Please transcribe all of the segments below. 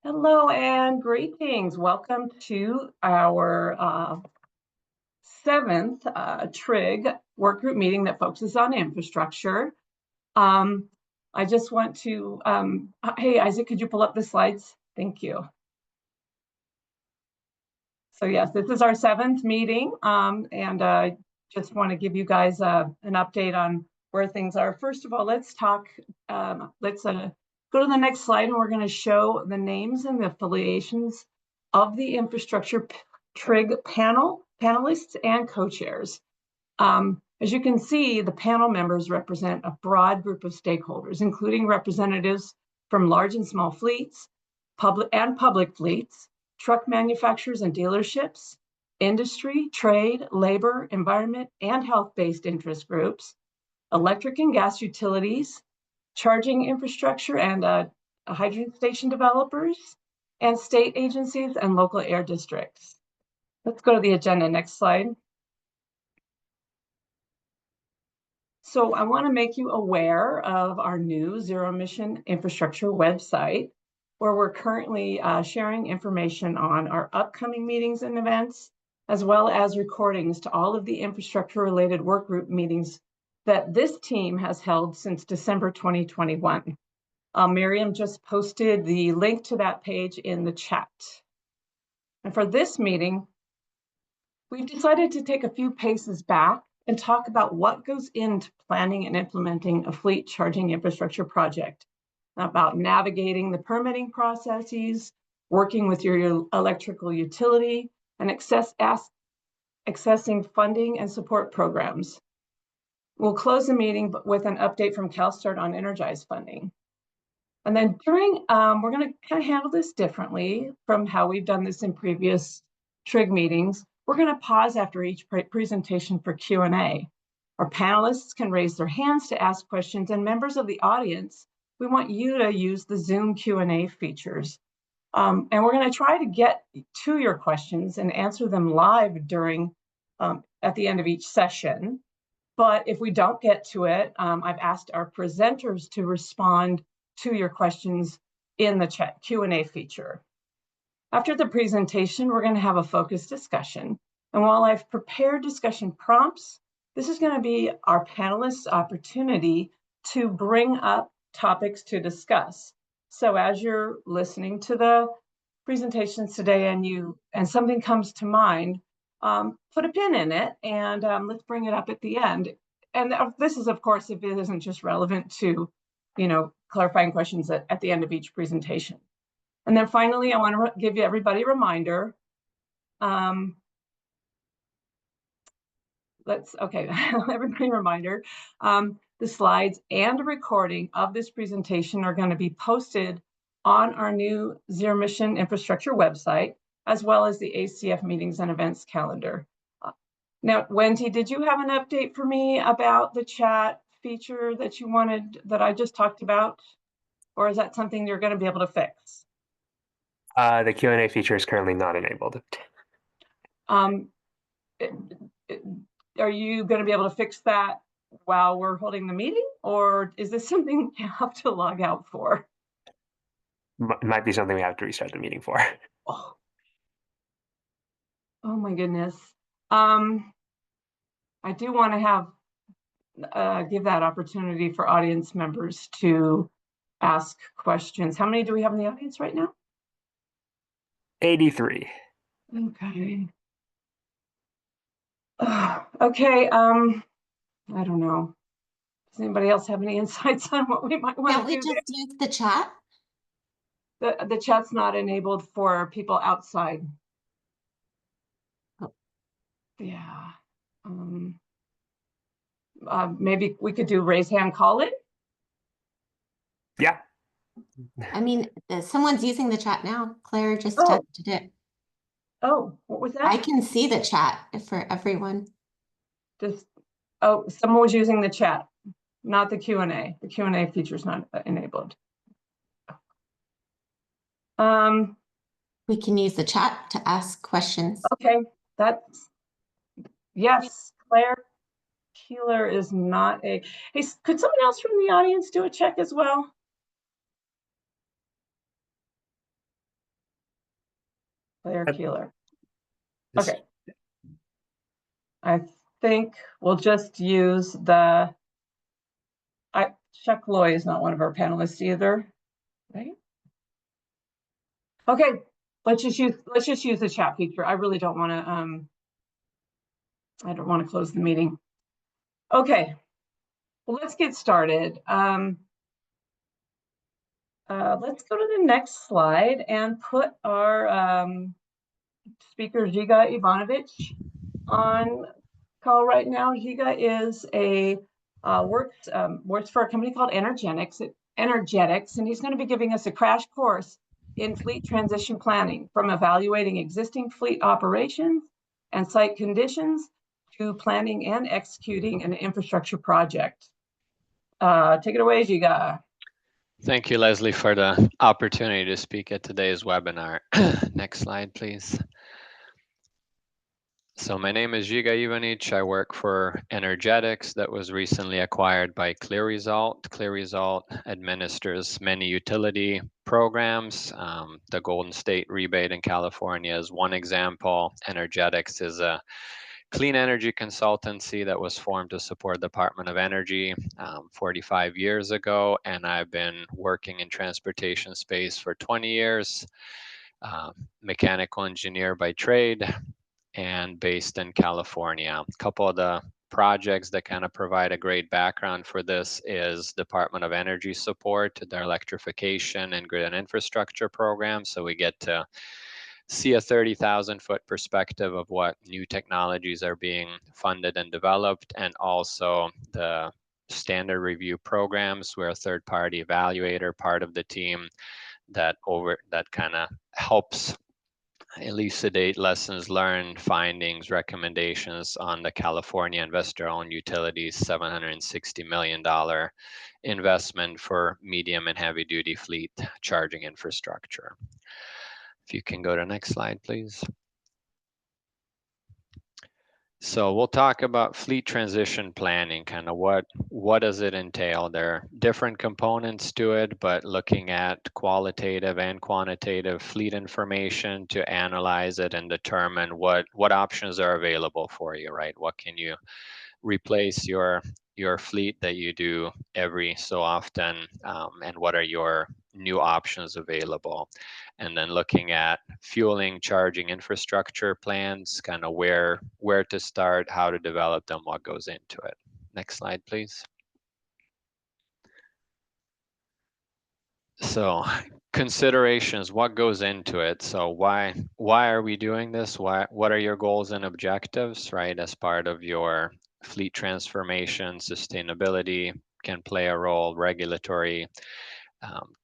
Hello and greetings. Welcome to our seventh TRIG work group meeting that focuses on infrastructure. I just want to, hey Isaac, could you pull up the slides? Thank you. So yes, this is our seventh meeting and I just want to give you guys an update on where things are. First of all, let's talk, let's go to the next slide, and we're going to show the names and the affiliations of the infrastructure TRIG panelists and co-chairs. As you can see, the panel members represent a broad group of stakeholders, including representatives from large and small fleets, public fleets, truck manufacturers and dealerships, industry, trade, labor, environment, and health-based interest groups, electric and gas utilities, charging infrastructure and hydrogen station developers, and state agencies and local air districts. Let's go to the agenda. Next slide. So I want to make you aware of our new zero emission infrastructure website, where we're currently sharing information on our upcoming meetings and events, as well as recordings to all of the infrastructure related work group meetings that this team has held since December 2021. Miriam just posted the link to that page in the chat. And for this meeting, we've decided to take a few paces back and talk about what goes into planning and implementing a fleet charging infrastructure project, about navigating the permitting processes, working with your electrical utility, and accessing funding and support programs. We'll close the meeting with an update from CalSTART on Energize funding. And then we're going to kind of handle this differently from how we've done this in previous TRIG meetings. We're going to pause after each presentation for Q&A. Our panelists can raise their hands to ask questions, and members of the audience, we want you to use the Zoom Q&A features. And we're going to try to get to your questions and answer them live during, at the end of each session. But if we don't get to it, I've asked our presenters to respond to your questions in the chat Q&A feature. After the presentation, we're going to have a focused discussion. And while I've prepared discussion prompts, this is going to be our panelists' opportunity to bring up topics to discuss. So as you're listening to the presentations today and something comes to mind, put a pin in it and let's bring it up at the end. And this is, of course, if it isn't just relevant to, clarifying questions at the end of each presentation. And then finally, I want to give everybody a reminder. Everybody a reminder. The slides and a recording of this presentation are going to be posted on our new Zero Emission Infrastructure website, as well as the ACF meetings and events calendar. Now, Wendy, did you have an update for me about the chat feature that you wanted, that I just talked about? Or is that something you're going to be able to fix? The Q&A feature is currently not enabled. Are you going to be able to fix that while we're holding the meeting? Or is this something you have to log out for? Might be something we have to restart the meeting for. Oh my goodness. I do want to give that opportunity for audience members to ask questions. How many do we have in the audience right now? 83. Okay. Okay. I don't know. Does anybody else have any insights on what we might want to do? Can't we just use the chat? The chat's not enabled for people outside. Oh. Yeah. Maybe we could do raise hand, call it. Yeah. I mean, someone's using the chat now. Claire just tested it. Oh, what was that? I can see the chat for everyone. Someone was using the chat, not the Q&A. The Q&A feature is not enabled. We can use the chat to ask questions. Okay, yes, Claire Keeler is not hey, could someone else from the audience do a check as well? Claire Yep. Keeler. This- Okay. I think we'll just use Chuck Loy is not one of our panelists either, right? Okay, let's just use the chat feature. I really don't want to close the meeting. Okay, well, let's get started. Let's go to the next slide and put our speaker Giga Ivanovic on call right now. Giga is works for a company called Energetics, and he's going to be giving us a crash course in fleet transition planning, from evaluating existing fleet operations and site conditions to planning and executing an infrastructure project. Take it away, Giga. Thank you, Leslie, for the opportunity to speak at today's webinar. Next slide, please. So my name is Giga Ivanic. I work for Energetics that was recently acquired by ClearResult. ClearResult administers many utility programs. The Golden State Rebate in California is one example. Energetics is a clean energy consultancy that was formed to support the Department of Energy 45 years ago, and I've been working in transportation space for 20 years. Mechanical engineer by trade and based in California. A couple of the projects that kind of provide a great background for this is Department of Energy support, their electrification and grid and infrastructure program. So we get to see a 30,000-foot perspective of what new technologies are being funded and developed, and also the standard review programs. We're a third-party evaluator, part of the team that kind of helps elucidate lessons learned, findings, recommendations on the California investor-owned utilities $760 million investment for medium and heavy-duty fleet charging infrastructure. If you can go to the next slide, please. So we'll talk about fleet transition planning, kind of what does it entail? There are different components to it, but looking at qualitative and quantitative fleet information to analyze it and determine what options are available for you, right? What can you replace your fleet that you do every so often, and what are your new options available? And then looking at fueling, charging infrastructure plans, kind of where to start, how to develop them, what goes into it. Next slide, please. So considerations, what goes into it? So why are we doing this? What are your goals and objectives, right? As part of your fleet transformation, sustainability can play a role, regulatory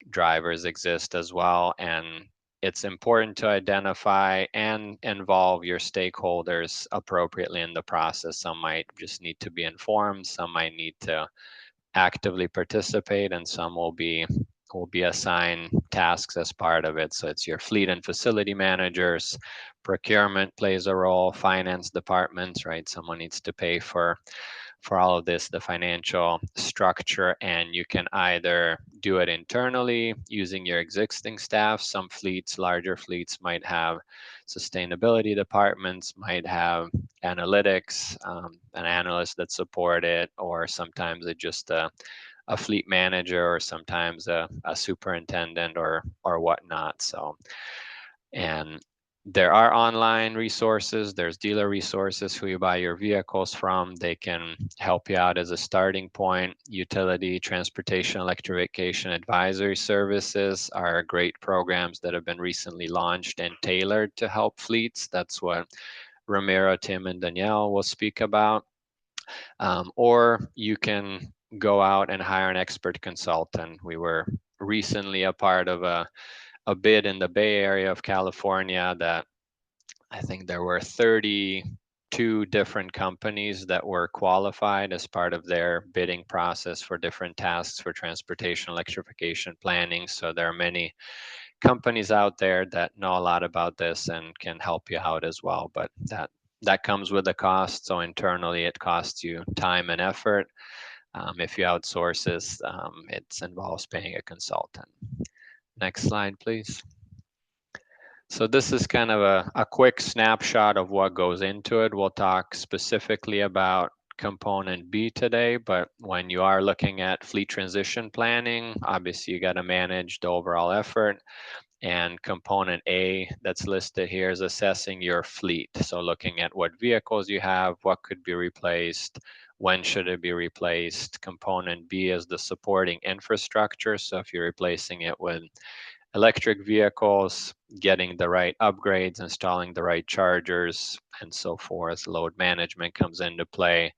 drivers exist as well. And it's important to identify and involve your stakeholders appropriately in the process. Some might just need to be informed, some might need to actively participate, and some will be assigned tasks as part of it. So it's your fleet and facility managers, procurement plays a role, finance departments, right? Someone needs to pay for all of this, the financial structure, and you can either do it internally using your existing staff. Some fleets, larger fleets, might have sustainability departments, might have analytics, an analyst that support it, or sometimes it's just a fleet manager, or sometimes a superintendent or whatnot. So, and there are online resources, there's dealer resources who you buy your vehicles from. They can help you out as a starting point. Utility, transportation, electrification advisory services are great programs that have been recently launched and tailored to help fleets. That's what Ramiro, Tim, and Danielle will speak about. Or you can go out and hire an expert consultant. We were recently a part of a bid in the Bay Area of California that I think there were 32 different companies that were qualified as part of their bidding process for different tasks for transportation electrification planning. So there are many companies out there that know a lot about this and can help you out as well. But that comes with a cost. So internally, it costs you time and effort. If you outsource this, it involves paying a consultant. Next slide, please. So this is kind of a quick snapshot of what goes into it. We'll talk specifically about component B today, but when you are looking at fleet transition planning, obviously you got to manage the overall effort. And component A that's listed here is assessing your fleet. So looking at what vehicles you have, what could be replaced, when should it be replaced. Component B is the supporting infrastructure. So if you're replacing it with electric vehicles, getting the right upgrades, installing the right chargers, and so forth. Load management comes into play.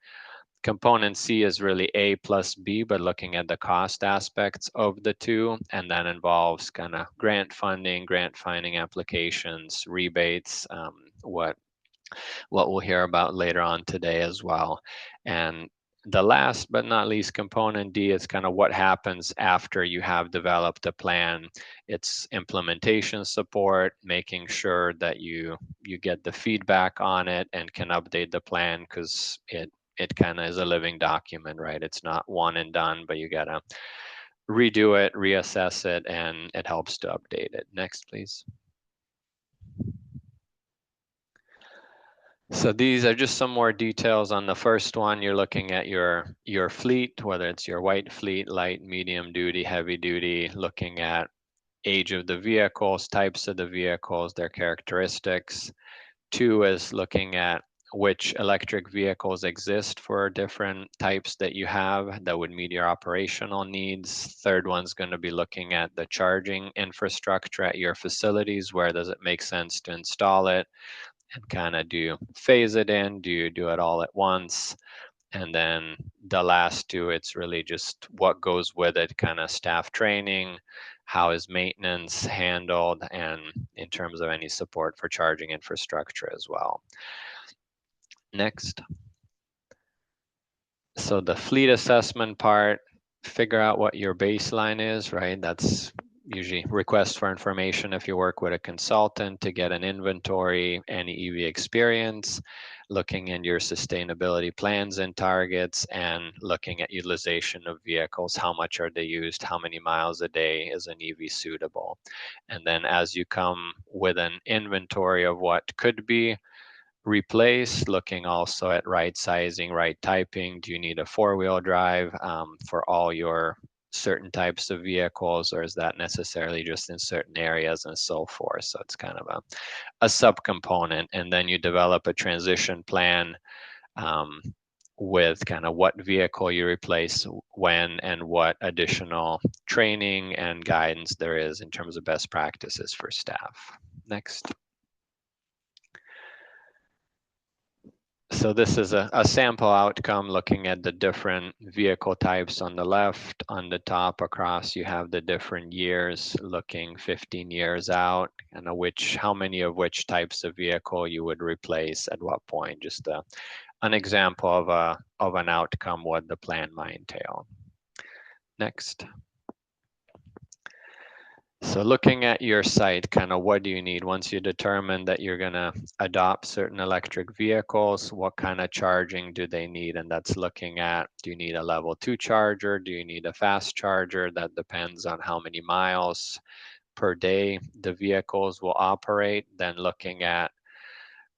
Component C is really A plus B, but looking at the cost aspects of the two, and that involves kind of grant finding applications, rebates, what we'll hear about later on today as well. And the last but not least component D is kind of what happens after you have developed a plan. It's implementation support, making sure that you get the feedback on it and can update the plan, because it kind of is a living document, right? It's not one and done, but you gotta redo it, reassess it, and it helps to update it. Next, please. So these are just some more details on the first one. You're looking at your fleet, whether it's your white fleet, light, medium duty, heavy duty, looking at age of the vehicles, types of the vehicles, their characteristics. 2 is looking at which electric vehicles exist for different types that you have that would meet your operational needs. Third one's going to be looking at the charging infrastructure at your facilities. Where does it make sense to install it? And kind of, do you phase it in? Do you do it all at once? And then the last 2, it's really just what goes with it, kind of staff training, how is maintenance handled, and in terms of any support for charging infrastructure as well. Next. So the fleet assessment part, figure out what your baseline is, right? That's usually request for information if you work with a consultant to get an inventory, any EV experience, looking at your sustainability plans and targets, and looking at utilization of vehicles. How much are they used? How many miles a day is an EV suitable? And then as you come with an inventory of what could be replace, looking also at right sizing, right typing. Do you need a 4-wheel drive for all your certain types of vehicles, or is that necessarily just in certain areas, and so forth? So it's kind of a subcomponent. And then you develop a transition plan with kind of what vehicle you replace when, and what additional training and guidance there is in terms of best practices for staff. Next. So this is a sample outcome looking at the different vehicle types on the left. On the top across, you have the different years, looking 15 years out, and how many of which types of vehicle you would replace at what point. Just an example of an outcome, what the plan might entail. Next. So looking at your site, kind of what do you need once you determine that you're going to adopt certain electric vehicles? What kind of charging do they need? And that's looking at, do you need a level 2 charger? Do you need a fast charger? That depends on how many miles per day the vehicles will operate. Then looking at,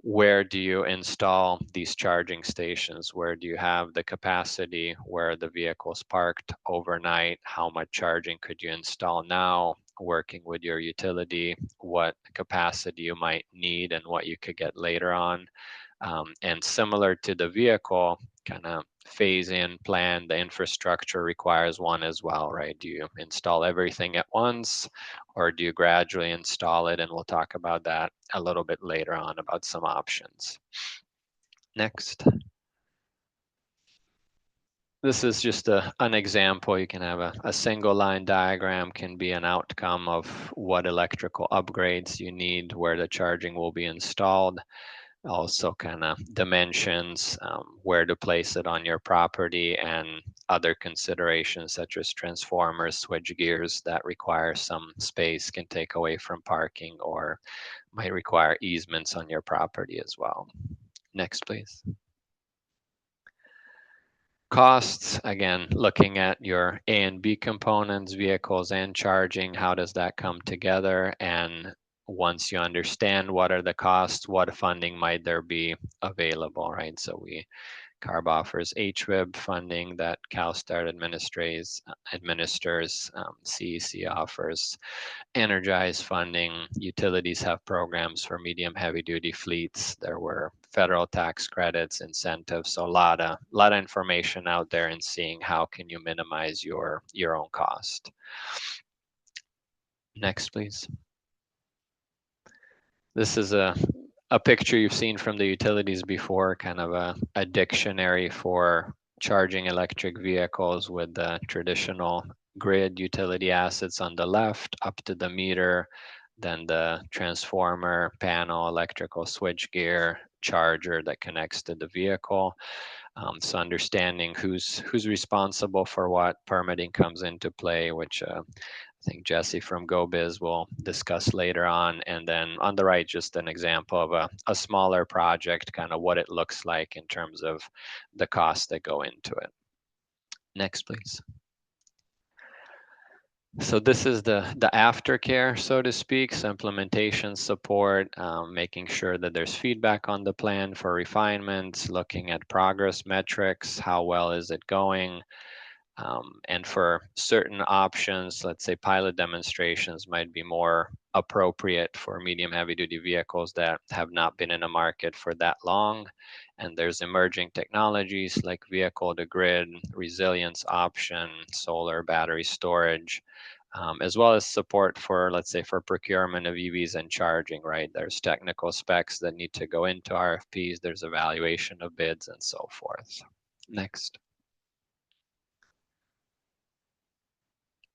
where do you install these charging stations? Where do you have the capacity? Where are the vehicles parked overnight? How much charging could you install now? Working with your utility, what capacity you might need and what you could get later on. And similar to the vehicle, kind of phase in plan, the infrastructure requires one as well, right? Do you install everything at once, or do you gradually install it? And we'll talk about that a little bit later on, about some options. Next. This is just an example. You can have a single line diagram, can be an outcome of what electrical upgrades you need, where the charging will be installed. Also kind of dimensions, where to place it on your property, and other considerations such as transformers, switch gears that require some space, can take away from parking, or might require easements on your property as well. Next, please. Costs, again, looking at your A and B components, vehicles and charging, how does that come together? And once you understand what are the costs, what funding might there be available, right? So CARB offers HWIB funding that CalSTART administers. CEC offers Energize funding. Utilities have programs for medium heavy duty fleets. There were federal tax credits, incentives. So a lot of information out there and seeing how can you minimize your own cost. Next, please. This is a picture you've seen from the utilities before, kind of a dictionary for charging electric vehicles with the traditional grid utility assets on the left up to the meter, then the transformer, panel, electrical switchgear, charger that connects to the vehicle. So understanding who's responsible for what, permitting comes into play, which I think Jesse from GoBiz will discuss later on. And then on the right, just an example of a smaller project, kind of what it looks like in terms of the costs that go into it. Next, please. So this is the aftercare, so to speak, so implementation support, making sure that there's feedback on the plan for refinements, looking at progress metrics, how well is it going, and for certain options, let's say pilot demonstrations might be more appropriate for medium heavy duty vehicles that have not been in a market for that long. And there's emerging technologies like vehicle to grid, resilience option, solar battery storage, as well as support for, let's say, for procurement of EVs and charging, right? There's technical specs that need to go into RFPs, there's evaluation of bids and so forth. Next.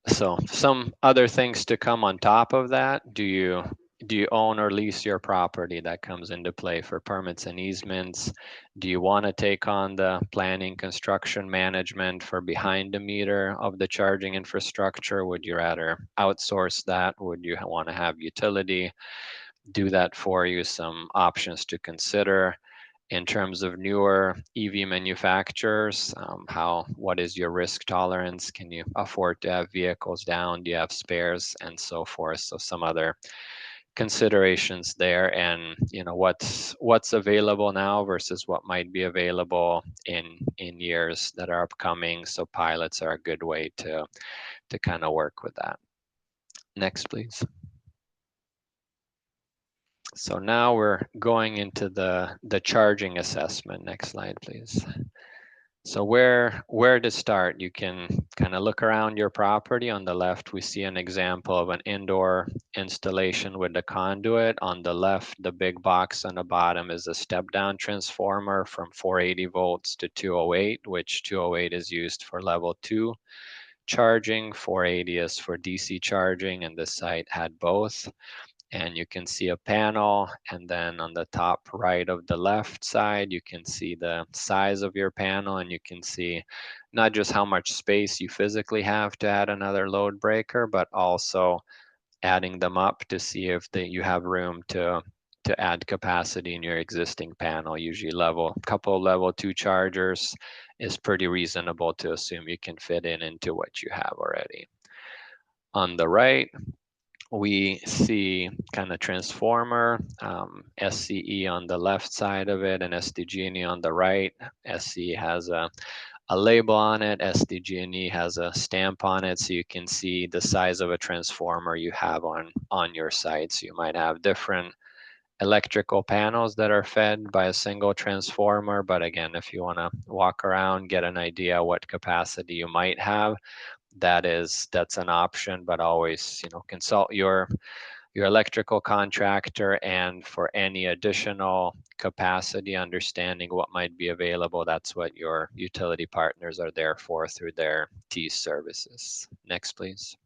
So some other things to come on top of that. Do you own or lease your property? That comes into play for permits and easements. Do you want to take on the planning, construction, management for behind the meter of the charging infrastructure? Would you rather outsource that? Would you want to have utility do that for you? Some options to consider. In terms of newer EV manufacturers, what is your risk tolerance? Can you afford to have vehicles down? Do you have spares and so forth? So some other considerations there, and what's available now versus what might be available in years that are upcoming. So pilots are a good way to kind of work with that. Next, please. So now we're going into the charging assessment. Next slide, please. So where to start? You can kind of look around your property. On the left, we see an example of an indoor installation with the conduit. On the left, the big box on the bottom is a step-down transformer from 480 volts to 208, which 208 is used for level 2 charging, 480 is for DC charging, and this site had both. And you can see a panel, and then on the top right of the left side you can see the size of your panel, and you can see not just how much space you physically have to add another load breaker, but also adding them up to see if you have room to add capacity in your existing panel. Usually couple of level 2 chargers is pretty reasonable to assume you can fit into what you have already. On the right, we see kind of transformer, SCE on the left side of it and SDG&E on the right. SCE has a label on it, SDG&E has a stamp on it, so you can see the size of a transformer you have on your site. So you might have different electrical panels that are fed by a single transformer, but again, if you want to walk around, get an idea what capacity you might have, that's an option, but always consult your electrical contractor, and for any additional capacity, understanding what might be available, that's what your utility partners are there for through their T services. Next, please.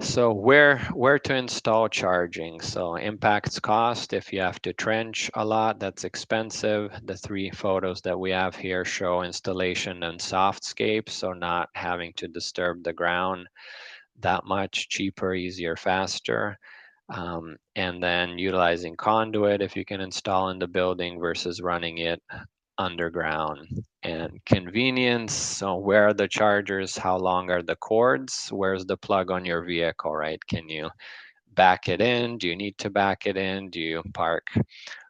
So where to install charging? So impacts cost. If you have to trench a lot, that's expensive. The 3 photos that we have here show installation and softscape, so not having to disturb the ground that much, cheaper, easier, faster. And then utilizing conduit if you can install in the building versus running it underground. And convenience, so where are the chargers? How long are the cords? Where's the plug on your vehicle, right? Can you back it in? Do you need to back it in? Do you park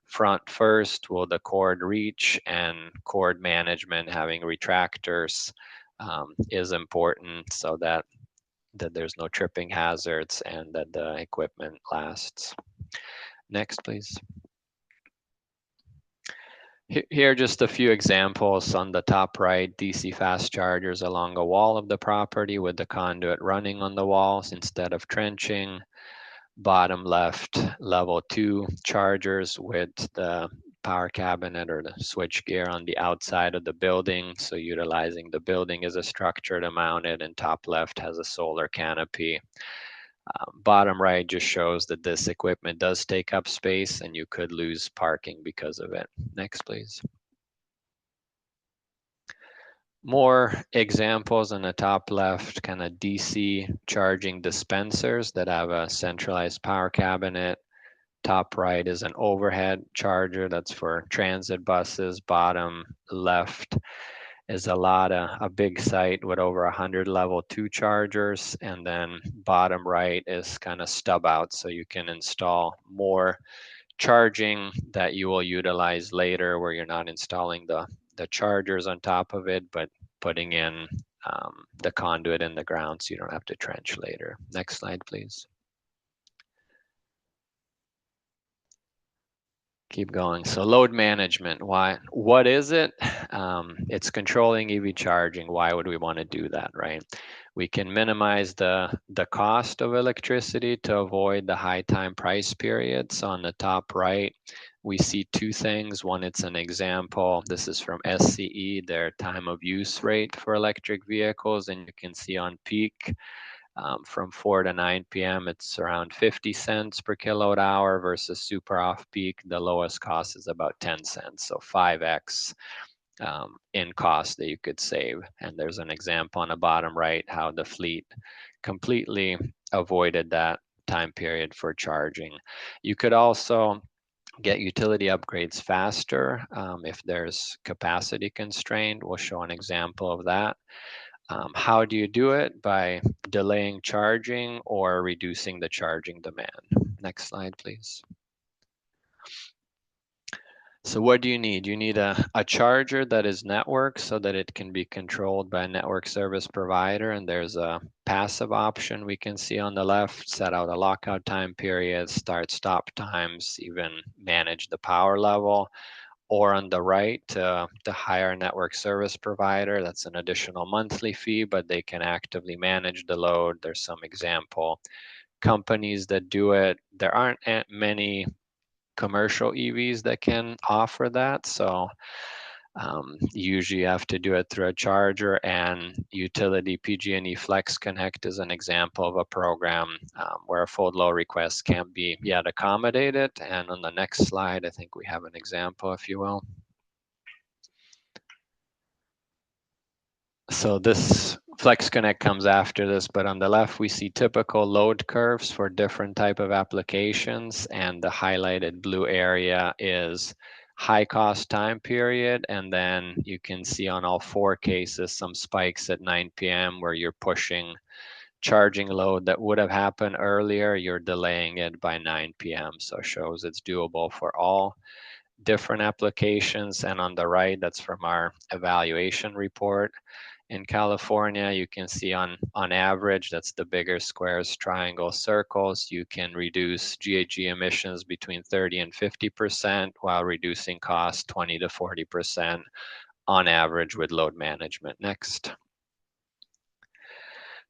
front first? Will the cord reach? And cord management, having retractors is important so that there's no tripping hazards and that the equipment lasts. Next, please. Here are just a few examples. On the top right, DC fast chargers along a wall of the property with the conduit running on the walls instead of trenching. Bottom left, level 2 chargers with the power cabinet or the switch gear on the outside of the building. So utilizing the building as a structure to mount it, and top left has a solar canopy. Bottom right just shows that this equipment does take up space and you could lose parking because of it. Next, please. More examples on the top left, kind of DC charging dispensers that have a centralized power cabinet. Top right is an overhead charger that's for transit buses. Bottom left is a big site with over 100 level 2 chargers. And then bottom right is kind of stub out, so you can install more charging that you will utilize later, where you're not installing the chargers on top of it, but putting in the conduit in the ground so you don't have to trench later. Next slide, please. Keep going. So load management, what is it? It's controlling EV charging. Why would we want to do that, right? We can minimize the cost of electricity to avoid the high time price periods. On the top right, we see two things. One, it's an example. This is from SCE, their time of use rate for electric vehicles. And you can see on peak, from 4 to 9 p.m., it's around 50 cents per kilowatt hour versus super off peak. The lowest cost is about 10 cents, so 5x in cost that you could save. And there's an example on the bottom right how the fleet completely avoided that time period for charging. You could also get utility upgrades faster if there's capacity constraint. We'll show an example of that. How do you do it? By delaying charging or reducing the charging demand. Next slide, please. So what do you need? You need a charger that is networked so that it can be controlled by a network service provider. And there's a passive option we can see on the left, set out a lockout time period, start stop times, even manage the power level. Or on the right, to hire a network service provider. That's an additional monthly fee, but they can actively manage the load. There's some example companies that do it. There aren't many commercial EVs that can offer that. So usually you have to do it through a charger, and utility PG&E Flex Connect is an example of a program where a full load request can't be yet accommodated. And on the next slide, I think we have an example, if you will. So this Flex Connect comes after this, but on the left we see typical load curves for different type of applications, and the highlighted blue area is high cost time period. And then you can see on all 4 cases some spikes at 9 p.m. where you're pushing charging load that would have happened earlier, you're delaying it by 9 p.m. So it shows it's doable for all different applications. And on the right, that's from our evaluation report. In California, you can see on average, that's the bigger squares, triangles, circles, you can reduce GHG emissions between 30 and 50% while reducing costs 20 to 40% on average with load management. Next.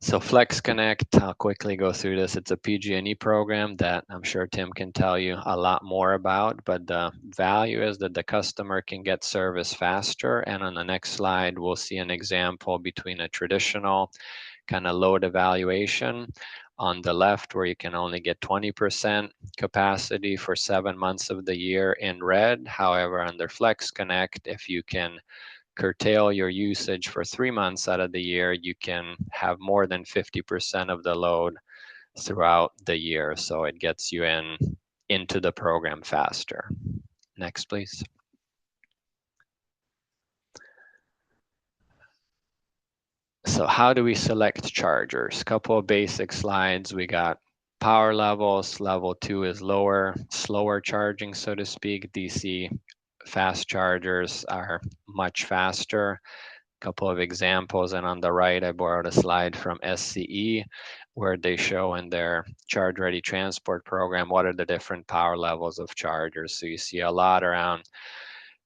So Flex Connect, I'll quickly go through this. It's a PG&E program that I'm sure Tim can tell you a lot more about, but the value is that the customer can get service faster. And on the next slide, we'll see an example between a traditional kind of load evaluation on the left, where you can only get 20% capacity for 7 months of the year in red. However, under Flex Connect, if you can curtail your usage for 3 months out of the year, you can have more than 50% of the load throughout the year. So it gets you into the program faster. Next, please. So how do we select chargers? Couple of basic slides. We got power levels. Level 2 is lower, slower charging, so to speak. DC fast chargers are much faster. Couple of examples, and on the right I borrowed a slide from SCE where they show in their charge ready transport program what are the different power levels of chargers. So you see a lot around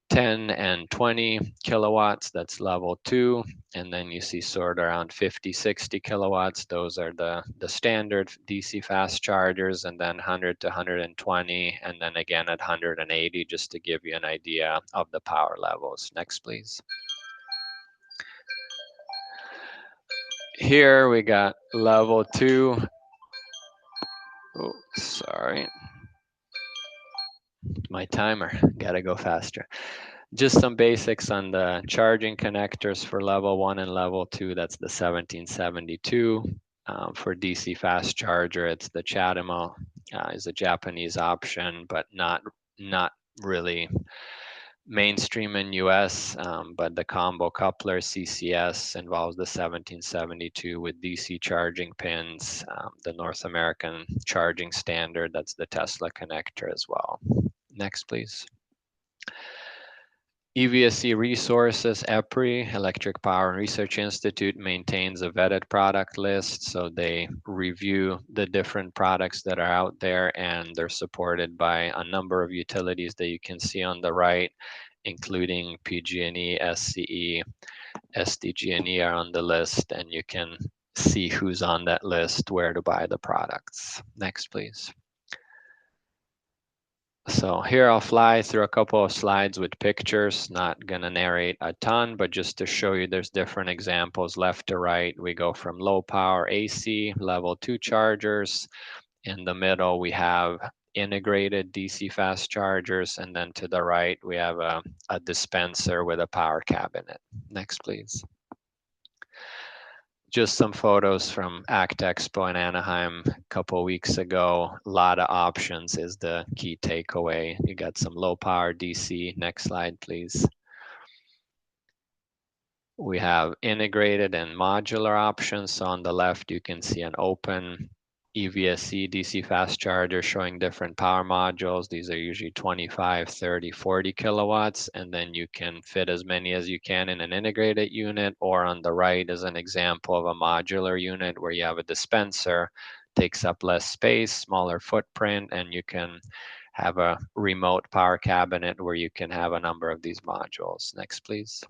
10 and 20 kilowatts, that's level 2, and then you see sort of around 50, 60 kilowatts, those are the standard DC fast chargers, and then 100 to 120, and then again at 180, just to give you an idea of the power levels. Next, please. Here we got level 2. Oh, sorry. My timer, gotta go faster. Just some basics on the charging connectors for level 1 and level 2. That's the 1772. For DC fast charger, it's the Chatimo, is a Japanese option, but not really mainstream in US, but the combo coupler CCS involves the 1772 with DC charging pins. The North American charging standard, that's the Tesla connector as well. Next, please. EVSE Resources, EPRI, Electric Power and Research Institute, maintains a vetted product list. So they review the different products that are out there, and they're supported by a number of utilities that you can see on the right, including PG&E, SCE, SDG&E are on the list, and you can see who's on that list, where to buy the products. Next, please. So here I'll fly through a couple of slides with pictures, not gonna narrate a ton, but just to show you there's different examples left to right. We go from low power AC, level 2 chargers. In the middle, we have integrated DC fast chargers. And then to the right, we have a dispenser with a power cabinet. Next, please. Just some photos from ACT Expo in Anaheim a couple weeks ago. A lot of options is the key takeaway. You got some low power DC. Next slide, please. We have integrated and modular options. So on the left, you can see an open EVSE DC fast charger showing different power modules. These are usually 25, 30, 40 kilowatts, and then you can fit as many as you can in an integrated unit, or on the right is an example of a modular unit where you have a dispenser, takes up less space, smaller footprint, and you can have a remote power cabinet where you can have a number of these modules. Next, please.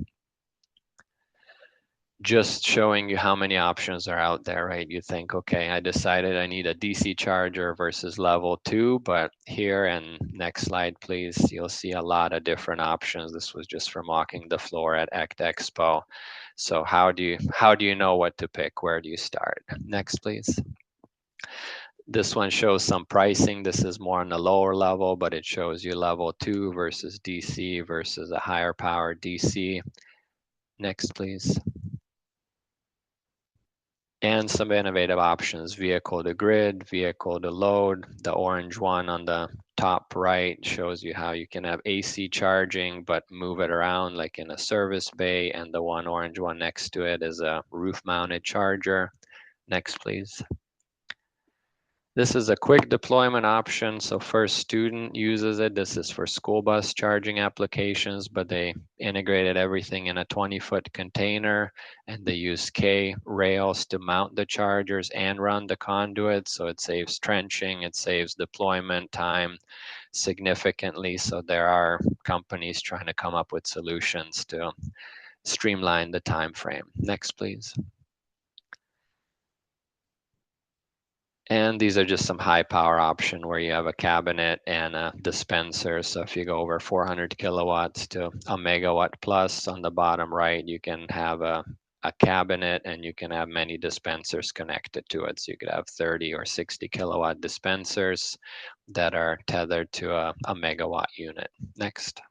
Just showing you how many options are out there, right? You think, okay, I decided I need a DC charger versus level 2, but here, and next slide, please, you'll see a lot of different options. This was just from walking the floor at ACT Expo. So how do you know what to pick? Where do you start? Next, please. This one shows some pricing. This is more on the lower level, but it shows you level 2 versus DC versus a higher power DC. Next, please. And some innovative options, vehicle to grid, vehicle to load. The orange one on the top right shows you how you can have AC charging, but move it around like in a service bay. And the one orange one next to it is a roof mounted charger. Next, please. This is a quick deployment option. So first student uses it. This is for school bus charging applications, but they integrated everything in a 20-foot container, and they use K rails to mount the chargers and run the conduit. So it saves trenching, it saves deployment time significantly. So there are companies trying to come up with solutions to streamline the time frame. Next, please. And these are just some high power option where you have a cabinet and a dispenser. So if you go over 400 kilowatts to a megawatt plus, on the bottom right, you can have a cabinet and you can have many dispensers connected to it. So you could have 30 or 60 kilowatt dispensers that are tethered to a megawatt unit. Next.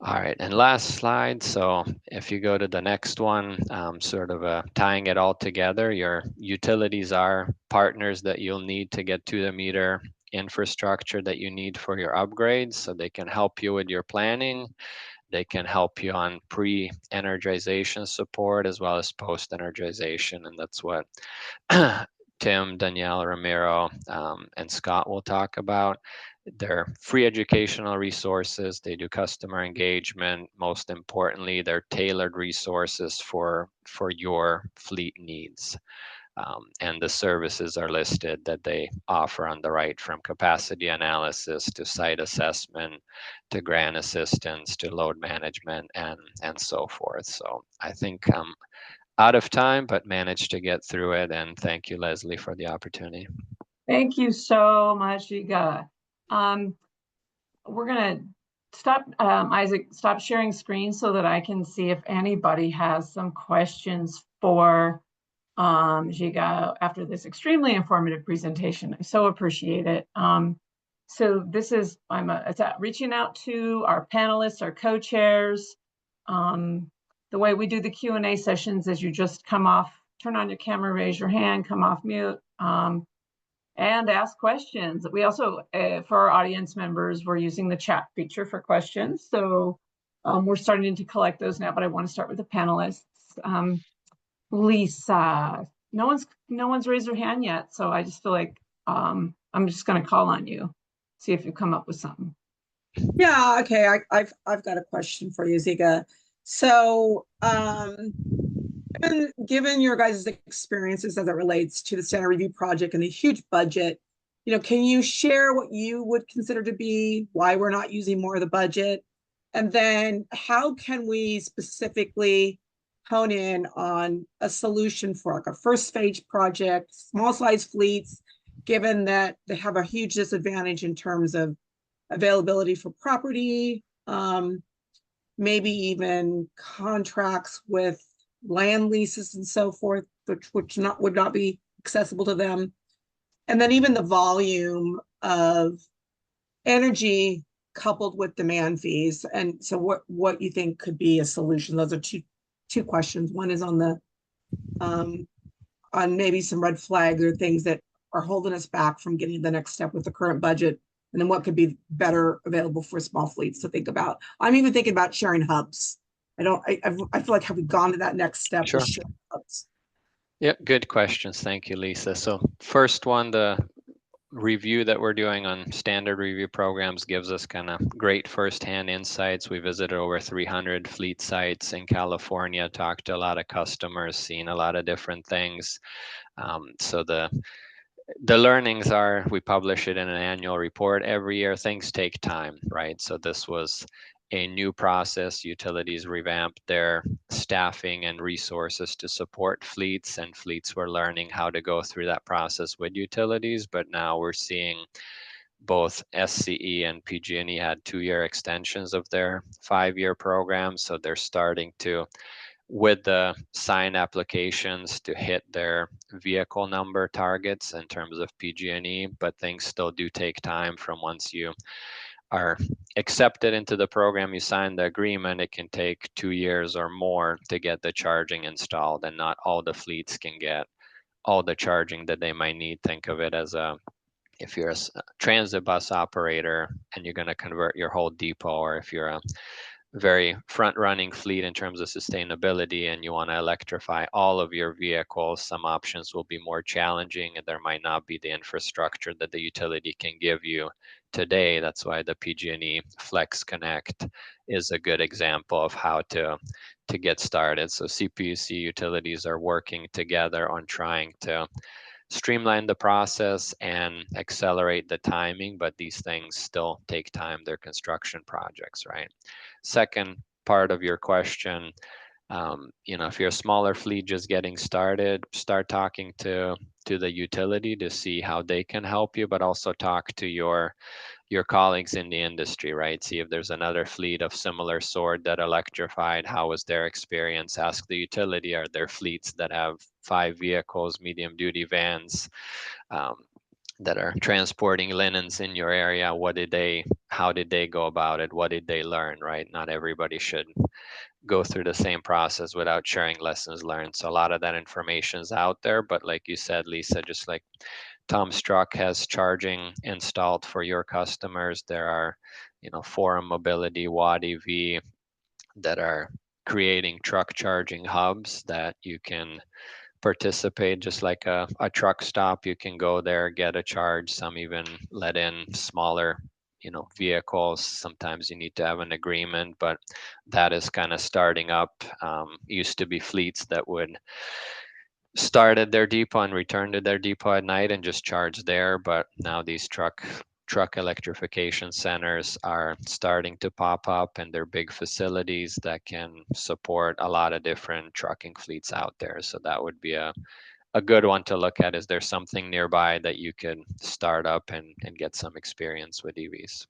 All right, and last slide. So if you go to the next one, sort of tying it all together, your utilities are partners that you'll need to get to the meter infrastructure that you need for your upgrades, so they can help you with your planning. They can help you on pre-energization support as well as post-energization, and that's what Tim, Danielle, Ramiro, and Scott will talk about. They're free educational resources. They do customer engagement. Most importantly, they're tailored resources for your fleet needs. And the services are listed that they offer on the right, from capacity analysis to site assessment to grant assistance to load management and so forth. So I think I'm out of time, but managed to get through it. And thank you, Leslie, for the opportunity. Thank you so much, Iga. We're gonna stop, Isaac, stop sharing screen so that I can see if anybody has some questions for Giga after this extremely informative presentation. I so appreciate it. So this is, it's reaching out to our panelists, our co-chairs. The way we do the Q&A sessions is you just come off, turn on your camera, raise your hand, come off mute, and ask questions. We also, for our audience members, we're using the chat feature for questions. So we're starting to collect those now, but I want to start with the panelists. Lisa, no one's raised their hand yet, so I just feel like I'm just going to call on you, see if you come up with something. Yeah, okay. I've got a question for you, Ziga. So, given your guys' experiences as it relates to the standard review project and the huge budget, can you share what you would consider to be why we're not using more of the budget? And then how can we specifically hone in on a solution for like a first phase project, small size fleets, given that they have a huge disadvantage in terms of availability for property, maybe even contracts with land leases and so forth, which would not be accessible to them. And then even the volume of energy coupled with demand fees. And so what you think could be a solution? Those are two questions. One is on the on maybe some red flags or things that are holding us back from getting the next step with the current budget, and then what could be better available for small fleets to think about. I'm even thinking about sharing hubs. I feel like, have we gone to that next step? Sure. With sharing hubs? Yep, good questions. Thank you, Lisa. So first one, the review that we're doing on standard review programs gives us kind of great firsthand insights. We visited over 300 fleet sites in California, talked to a lot of customers, seen a lot of different things. So the learnings are, we publish it in an annual report every year. Things take time, right? So this was a new process. Utilities revamped their staffing and resources to support fleets, and fleets were learning how to go through that process with utilities. But now we're seeing both SCE and PG&E had 2-year extensions of their 5-year programs. So they're starting to, with the sign applications, to hit their vehicle number targets in terms of PG&E, but things still do take time from once you are accepted into the program, you sign the agreement, it can take 2 years or more to get the charging installed, and not all the fleets can get all the charging that they might need. Think of it as if you're a transit bus operator and you're going to convert your whole depot, or if you're a very front-running fleet in terms of sustainability and you want to electrify all of your vehicles, some options will be more challenging and there might not be the infrastructure that the utility can give you today. That's why the PG&E Flex Connect is a good example of how to get started. So CPUC utilities are working together on trying to streamline the process and accelerate the timing, but these things still take time. They're construction projects, right? Second part of your question, if you're a smaller fleet just getting started, start talking to the utility to see how they can help you, but also talk to your colleagues in the industry, right? See if there's another fleet of similar sort that electrified. How was their experience? Ask the utility, are there fleets that have 5 vehicles, medium duty vans, that are transporting linens in your area? How did they go about it? What did they learn, right? Not everybody should go through the same process without sharing lessons learned. So a lot of that information is out there, but like you said, Lisa, just like Tom's Truck has charging installed for your customers, there are, Forum Mobility, Watt EV, that are creating truck charging hubs that you can participate, just like a truck stop. You can go there, get a charge. Some even let in smaller, vehicles. Sometimes you need to have an agreement, but that is kind of starting up. Used to be fleets that would start at their depot and return to their depot at night and just charge there, but now these truck electrification centers are starting to pop up, and they're big facilities that can support a lot of different trucking fleets out there. So that would be a good one to look at. Is there something nearby that you could start up and get some experience with EVs?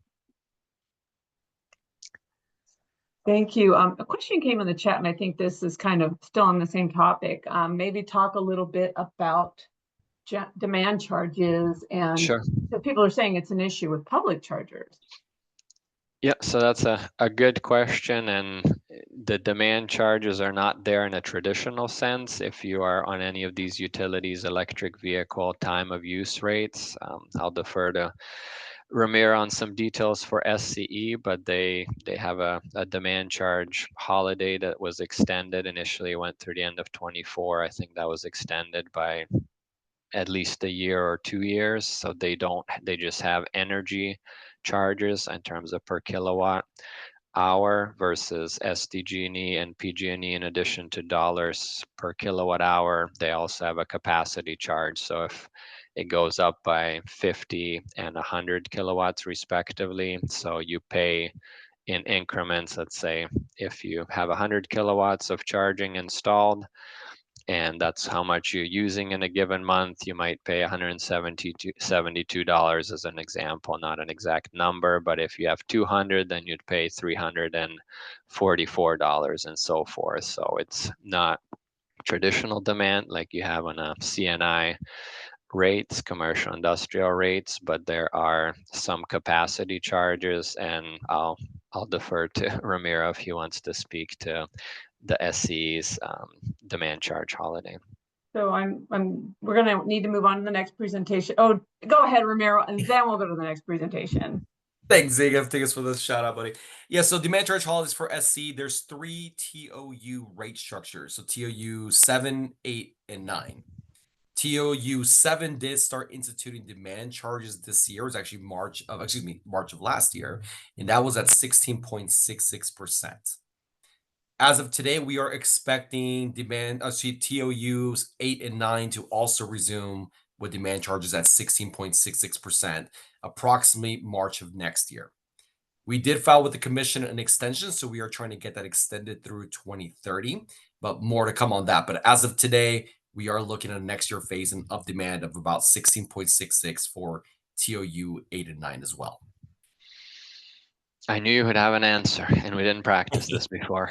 Thank you. A question came in the chat, and I think this is kind of still on the same topic. Maybe talk a little bit about demand charges, and Sure. so people are saying it's an issue with public chargers. Yeah, so that's a good question, and the demand charges are not there in a traditional sense. If you are on any of these utilities, electric vehicle time of use rates, I'll defer to Ramiro on some details for SCE, but they have a demand charge holiday that was extended. Initially, it went through the end of 24. I think that was extended by at least a year or 2 years. So they just have energy charges in terms of per kilowatt hour versus SDG&E and PG&E. In addition to dollars per kilowatt hour, they also have a capacity charge. So if it goes up by 50 and 100 kilowatts respectively, so you pay in increments. Let's say if you have 100 kilowatts of charging installed, and that's how much you're using in a given month, you might pay $172 as an example, not an exact number. But if you have 200, then you'd pay $344 and so forth. So it's not traditional demand like you have on a CNI rates, commercial industrial rates, but there are some capacity charges, and I'll defer to Ramiro if he wants to speak to the SCE's demand charge holiday. So we're gonna need to move on to the next presentation. Oh, go ahead, Ramiro, and then we'll go to the next presentation. Thanks, Zig. Thanks for the shout out, buddy. Yeah, so demand charge holidays for SC, there's 3 TOU rate structures. So TOU 7, 8, and 9. TOU 7 did start instituting demand charges this year. It was actually March of last year, and that was at 16.66%. As of today, we are expecting TOUs 8 and 9 to also resume with demand charges at 16.66%, approximately March of next year. We did file with the commission an extension, so we are trying to get that extended through 2030, but more to come on that. But as of today, we are looking at a next year phasing of demand of about 16.66 for TOU 8 and 9 as well. I knew you would have an answer, and we didn't practice this before.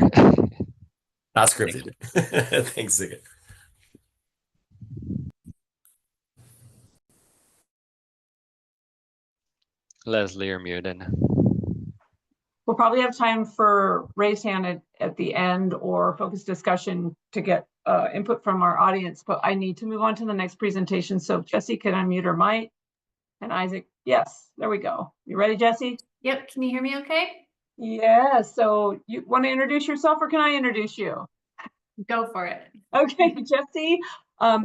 Not scripted. Thanks, Zig. Leslie, you're muted. We'll probably have time for raised hand at the end or focused discussion to get input from our audience, but I need to move on to the next presentation. So Jesse can unmute her mic, and Isaac, yes, there we go. You ready, Jesse? Yep, can you hear me okay? Yeah, so you want to introduce yourself, or can I introduce you? Go for it. Okay, Jesse.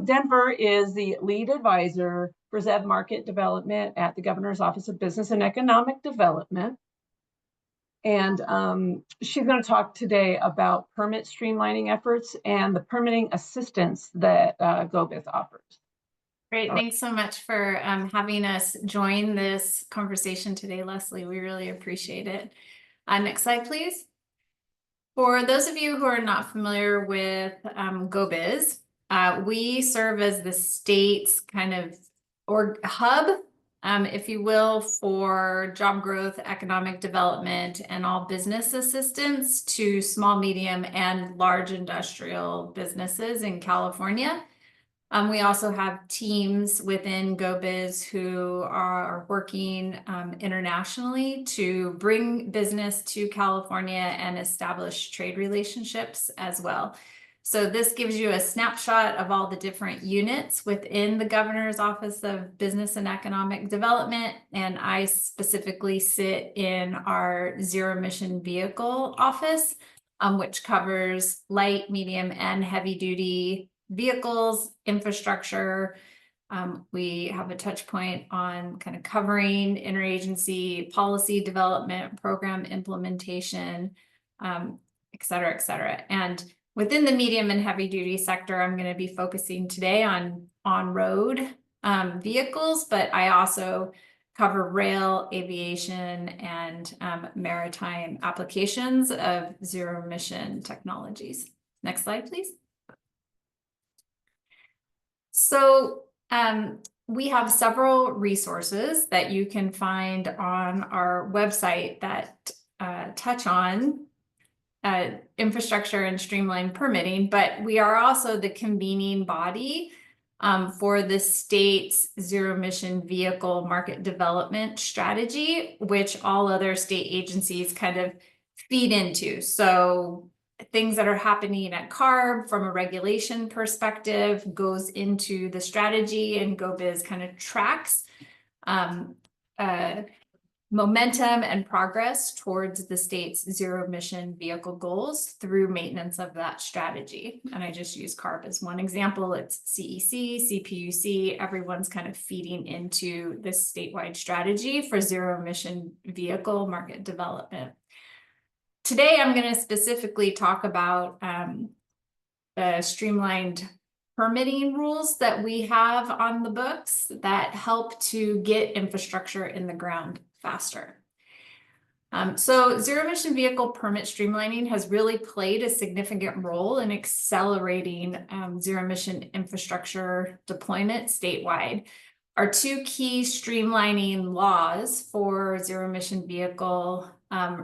Denver is the lead advisor for ZEV Market Development at the Governor's Office of Business and Economic Development. And she's going to talk today about permit streamlining efforts and the permitting assistance that GoBiz offers. Great, thanks so much for having us join this conversation today, Leslie. We really appreciate it. Next slide, please. For those of you who are not familiar with GoBiz, we serve as the state's kind of hub, if you will, for job growth, economic development, and all business assistance to small, medium, and large industrial businesses in California. We also have teams within GoBiz who are working internationally to bring business to California and establish trade relationships as well. So this gives you a snapshot of all the different units within the Governor's Office of Business and Economic Development, and I specifically sit in our zero emission vehicle office. which covers light, medium, and heavy duty vehicles, infrastructure. We have a touch point on kind of covering interagency policy development, program implementation, et cetera, et cetera. And within the medium and heavy duty sector, I'm going to be focusing today on road vehicles, but I also cover rail, aviation, and maritime applications of zero emission technologies. Next slide, please. So we have several resources that you can find on our website that touch on infrastructure and streamlined permitting, but we are also the convening body for the state's zero emission vehicle market development strategy, which all other state agencies kind of feed into. So things that are happening at CARB from a regulation perspective goes into the strategy, and GoBiz kind of tracks momentum and progress towards the state's zero emission vehicle goals through maintenance of that strategy. And I just use CARB as one example. It's CEC, CPUC, everyone's kind of feeding into this statewide strategy for zero emission vehicle market development. Today, I'm going to specifically talk about the streamlined permitting rules that we have on the books that help to get infrastructure in the ground faster. So zero emission vehicle permit streamlining has really played a significant role in accelerating zero emission infrastructure deployment statewide. Our two key streamlining laws for zero emission vehicle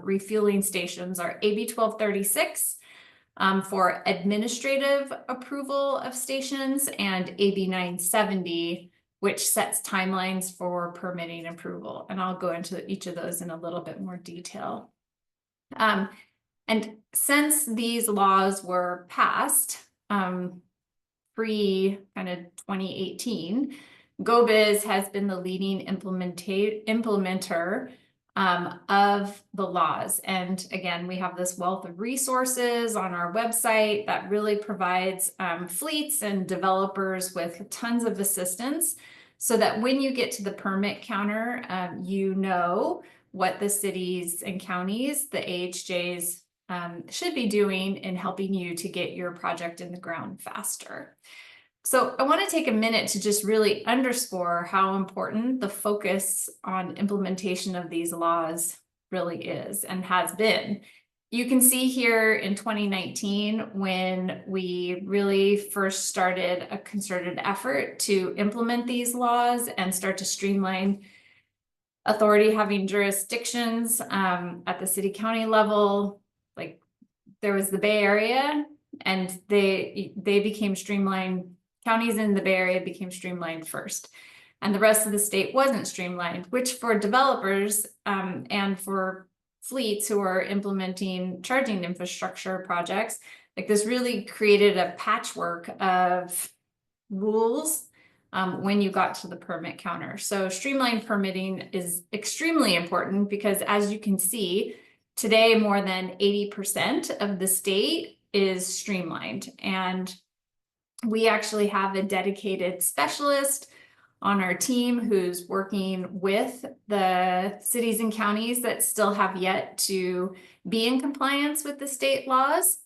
refueling stations are AB 1236 for administrative approval of stations, and AB 970, which sets timelines for permitting approval. And I'll go into each of those in a little bit more detail. And since these laws were passed pre kind of 2018, GoBiz has been the leading implementer of the laws. And again, we have this wealth of resources on our website that really provides fleets and developers with tons of assistance, so that when you get to the permit counter, you know what the cities and counties, the AHJs, should be doing in helping you to get your project in the ground faster. So I want to take a minute to just really underscore how important the focus on implementation of these laws really is and has been. You can see here in 2019, when we really first started a concerted effort to implement these laws and start to streamline authority having jurisdictions at the city county level. Like, there was the Bay Area, and they became streamlined. Counties in the Bay Area became streamlined first, and the rest of the state wasn't streamlined, which for developers and for fleets who are implementing charging infrastructure projects, like, this really created a patchwork of rules when you got to the permit counter. So streamlined permitting is extremely important because, as you can see, today more than 80% of the state is streamlined, and we actually have a dedicated specialist on our team who's working with the cities and counties that still have yet to be in compliance with the state laws.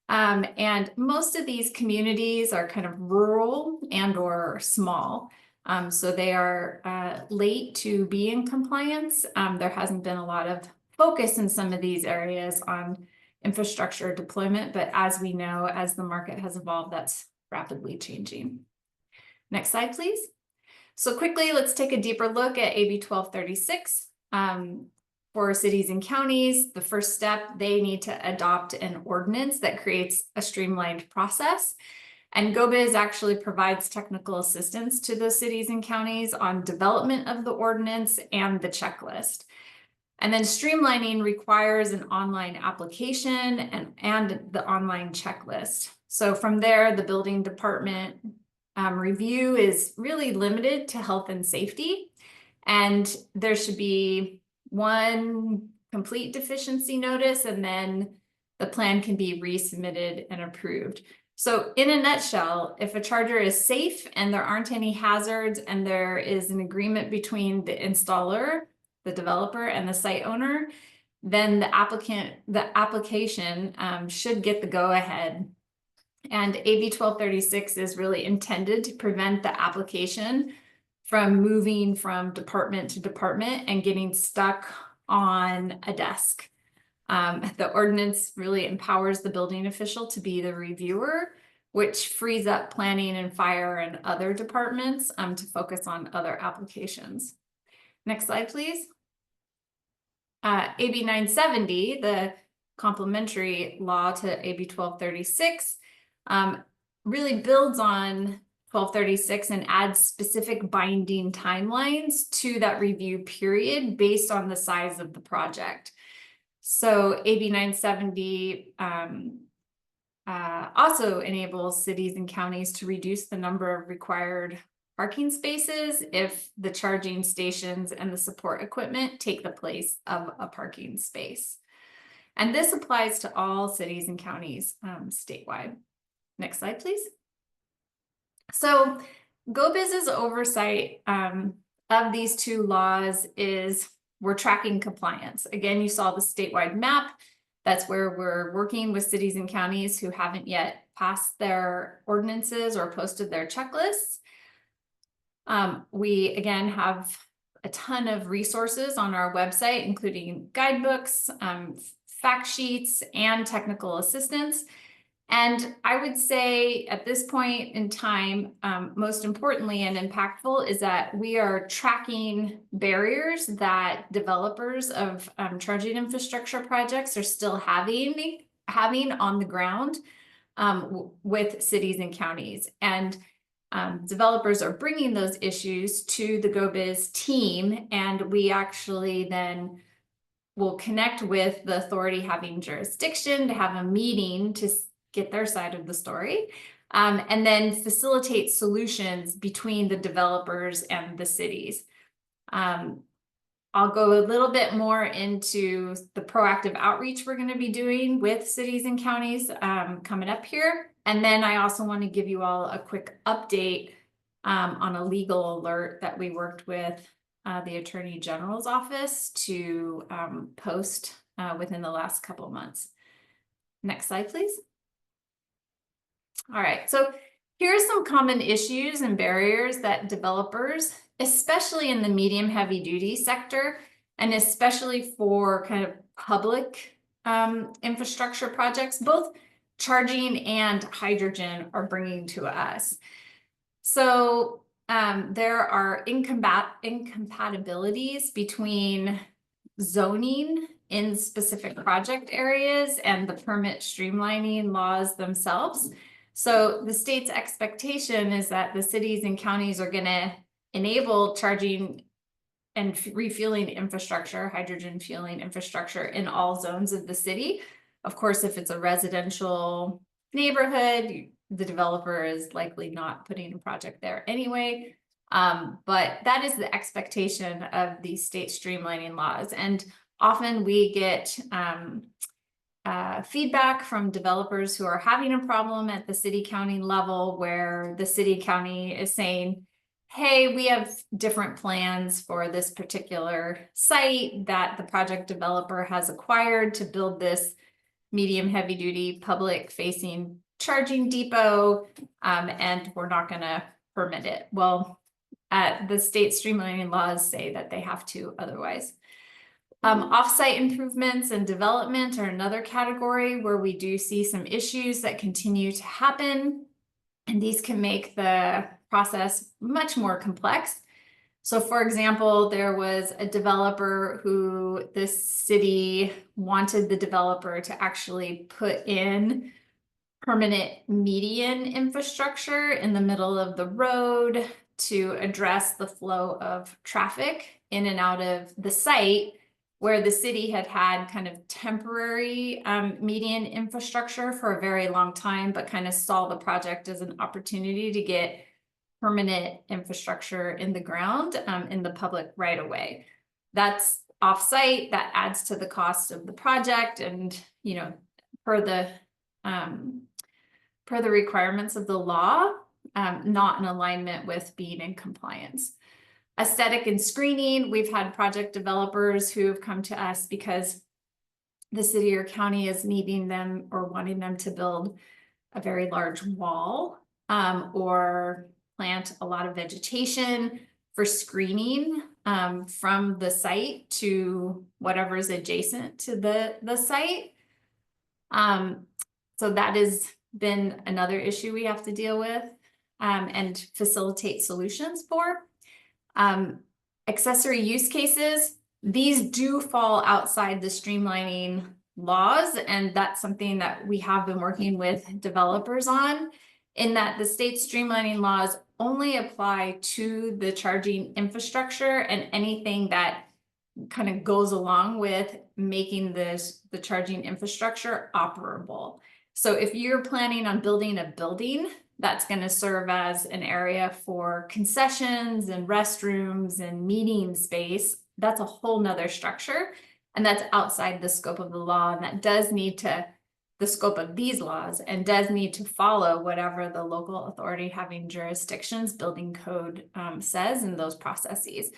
And most of these communities are kind of rural and or small. So they are late to be in compliance. There hasn't been a lot of focus in some of these areas on infrastructure deployment, but as we know, as the market has evolved, that's rapidly changing. Next slide, please. So quickly, let's take a deeper look at AB 1236. For cities and counties, the first step, they need to adopt an ordinance that creates a streamlined process. And GoBiz actually provides technical assistance to those cities and counties on development of the ordinance and the checklist. And then streamlining requires an online application and the online checklist. So from there, the building department review is really limited to health and safety. And there should be one complete deficiency notice, and then the plan can be resubmitted and approved. So in a nutshell, if a charger is safe and there aren't any hazards and there is an agreement between the installer, the developer, and the site owner, then the application should get the go-ahead. And AB 1236 is really intended to prevent the application from moving from department to department and getting stuck on a desk. The ordinance really empowers the building official to be the reviewer, which frees up planning and fire and other departments to focus on other applications. Next slide, please. AB 970, the complementary law to AB 1236, really builds on 1236 and adds specific binding timelines to that review period based on the size of the project. So AB 970 also enables cities and counties to reduce the number of required parking spaces if the charging stations and the support equipment take the place of a parking space. And this applies to all cities and counties statewide. Next slide, please. So GoBiz's oversight of these two laws is we're tracking compliance. Again, you saw the statewide map. That's where we're working with cities and counties who haven't yet passed their ordinances or posted their checklists. We, again, have a ton of resources on our website, including guidebooks, fact sheets, and technical assistance. And I would say at this point in time, most importantly and impactful is that we are tracking barriers that developers of charging infrastructure projects are still having on the ground with cities and counties. And developers are bringing those issues to the GoBiz team, and we actually then will connect with the authority having jurisdiction to have a meeting to get their side of the story, and then facilitate solutions between the developers and the cities. I'll go a little bit more into the proactive outreach we're going to be doing with cities and counties coming up here. And then I also want to give you all a quick update on a legal alert that we worked with the Attorney General's office to post within the last couple of months. Next slide, please. All right, so here's some common issues and barriers that developers, especially in the medium heavy duty sector, and especially for kind of public infrastructure projects, both charging and hydrogen, are bringing to us. So there are incompatibilities between zoning in specific project areas and the permit streamlining laws themselves. So the state's expectation is that the cities and counties are going to enable charging and refueling infrastructure, hydrogen fueling infrastructure, in all zones of the city. Of course, if it's a residential neighborhood, the developer is likely not putting a project there anyway. But that is the expectation of these state streamlining laws. And often we get feedback from developers who are having a problem at the city county level, where the city county is saying, hey, we have different plans for this particular site that the project developer has acquired to build this medium heavy duty public facing charging depot, and we're not going to permit it. Well, the state streamlining laws say that they have to otherwise. Offsite improvements and development are another category where we do see some issues that continue to happen, and these can make the process much more complex. So for example, there was a developer who this city wanted the developer to actually put in permanent median infrastructure in the middle of the road to address the flow of traffic in and out of the site, where the city had had kind of temporary median infrastructure for a very long time, but kind of saw the project as an opportunity to get permanent infrastructure in the ground in the public right away. That's off-site, that adds to the cost of the project, and per the requirements of the law, not in alignment with being in compliance. Aesthetic and screening, we've had project developers who have come to us because the city or county is needing them or wanting them to build a very large wall, or plant a lot of vegetation for screening from the site to whatever is adjacent to the site. So that has been another issue we have to deal with and facilitate solutions for. Accessory use cases, these do fall outside the streamlining laws, and that's something that we have been working with developers on, in that the state streamlining laws only apply to the charging infrastructure and anything that kind of goes along with making the charging infrastructure operable. So if you're planning on building a building that's going to serve as an area for concessions and restrooms and meeting space, that's a whole nother structure. And that's outside the scope of the law. And that does need to, the scope of these laws, and does need to follow whatever the local authority having jurisdictions building code says in those processes.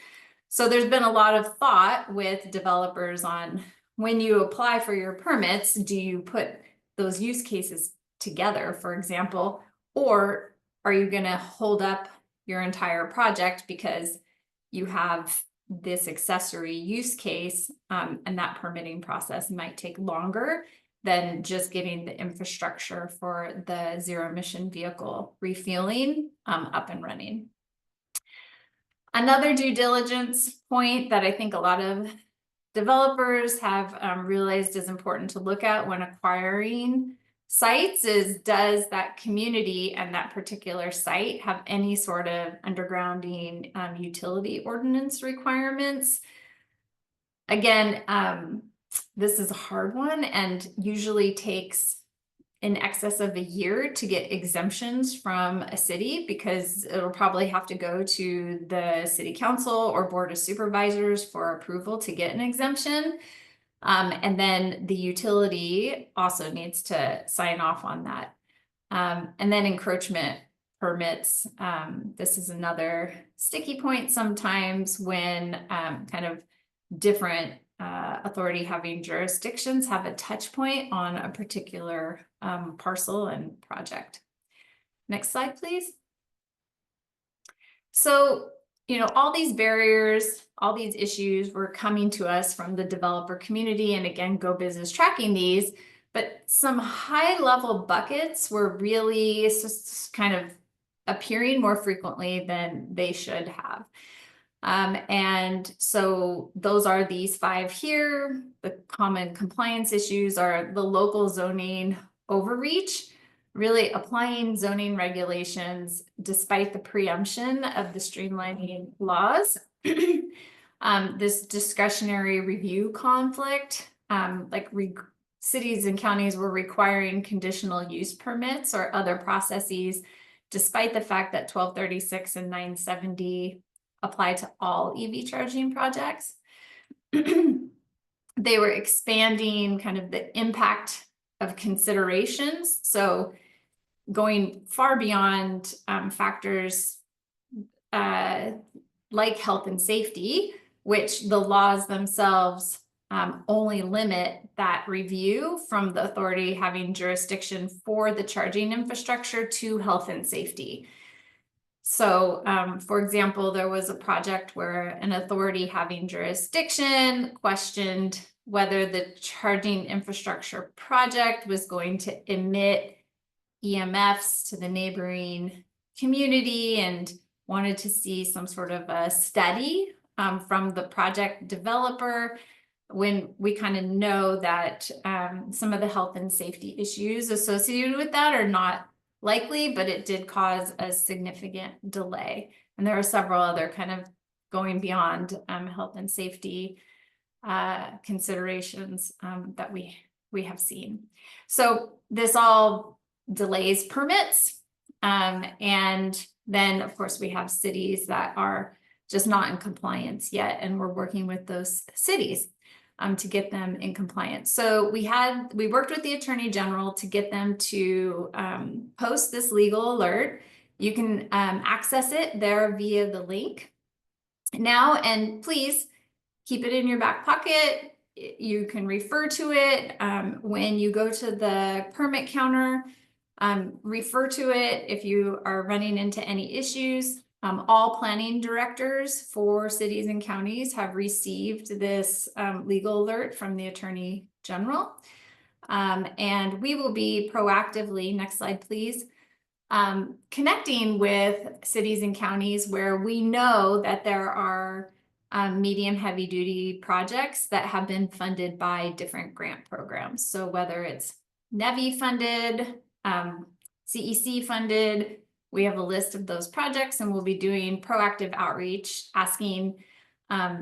So there's been a lot of thought with developers on, when you apply for your permits, do you put those use cases together, for example, or are you going to hold up your entire project because you have this accessory use case, and that permitting process might take longer than just getting the infrastructure for the zero emission vehicle refueling up and running. Another due diligence point that I think a lot of developers have realized is important to look at when acquiring sites is, does that community and that particular site have any sort of undergrounding utility ordinance requirements? Again, this is a hard one and usually takes in excess of a year to get exemptions from a city, because it'll probably have to go to the city council or board of supervisors for approval to get an exemption. And then the utility also needs to sign off on that. And then encroachment permits. This is another sticky point sometimes when kind of different authority having jurisdictions have a touch point on a particular parcel and project. Next slide, please. So, you know, all these barriers, all these issues were coming to us from the developer community, and again, Go Business tracking these, but some high level buckets were really just kind of appearing more frequently than they should have. And so those are these 5 here. The common compliance issues are the local zoning overreach, really applying zoning regulations despite the preemption of the streamlining laws. This discretionary review conflict, cities and counties were requiring conditional use permits or other processes, despite the fact that 1236 and 970 apply to all EV charging projects. They were expanding kind of the impact of considerations. So going far beyond factors like health and safety, which the laws themselves only limit that review from the authority having jurisdiction for the charging infrastructure to health and safety. So, for example, there was a project where an authority having jurisdiction questioned whether the charging infrastructure project was going to emit EMFs to the neighboring community and wanted to see some sort of a study from the project developer, when we kind of know that some of the health and safety issues associated with that are not likely, but it did cause a significant delay. And there are several other kind of going beyond health and safety considerations that we have seen. So this all delays permits. And then of course we have cities that are just not in compliance yet, and we're working with those cities. to get them in compliance. So we worked with the Attorney General to get them to post this legal alert. You can access it there via the link now, and please keep it in your back pocket. You can refer to it when you go to the permit counter. Refer to it if you are running into any issues. All planning directors for cities and counties have received this legal alert from the Attorney General. And we will be proactively, next slide please, connecting with cities and counties where we know that there are medium heavy duty projects that have been funded by different grant programs. So whether it's NEVI funded, CEC funded, we have a list of those projects, and we'll be doing proactive outreach, asking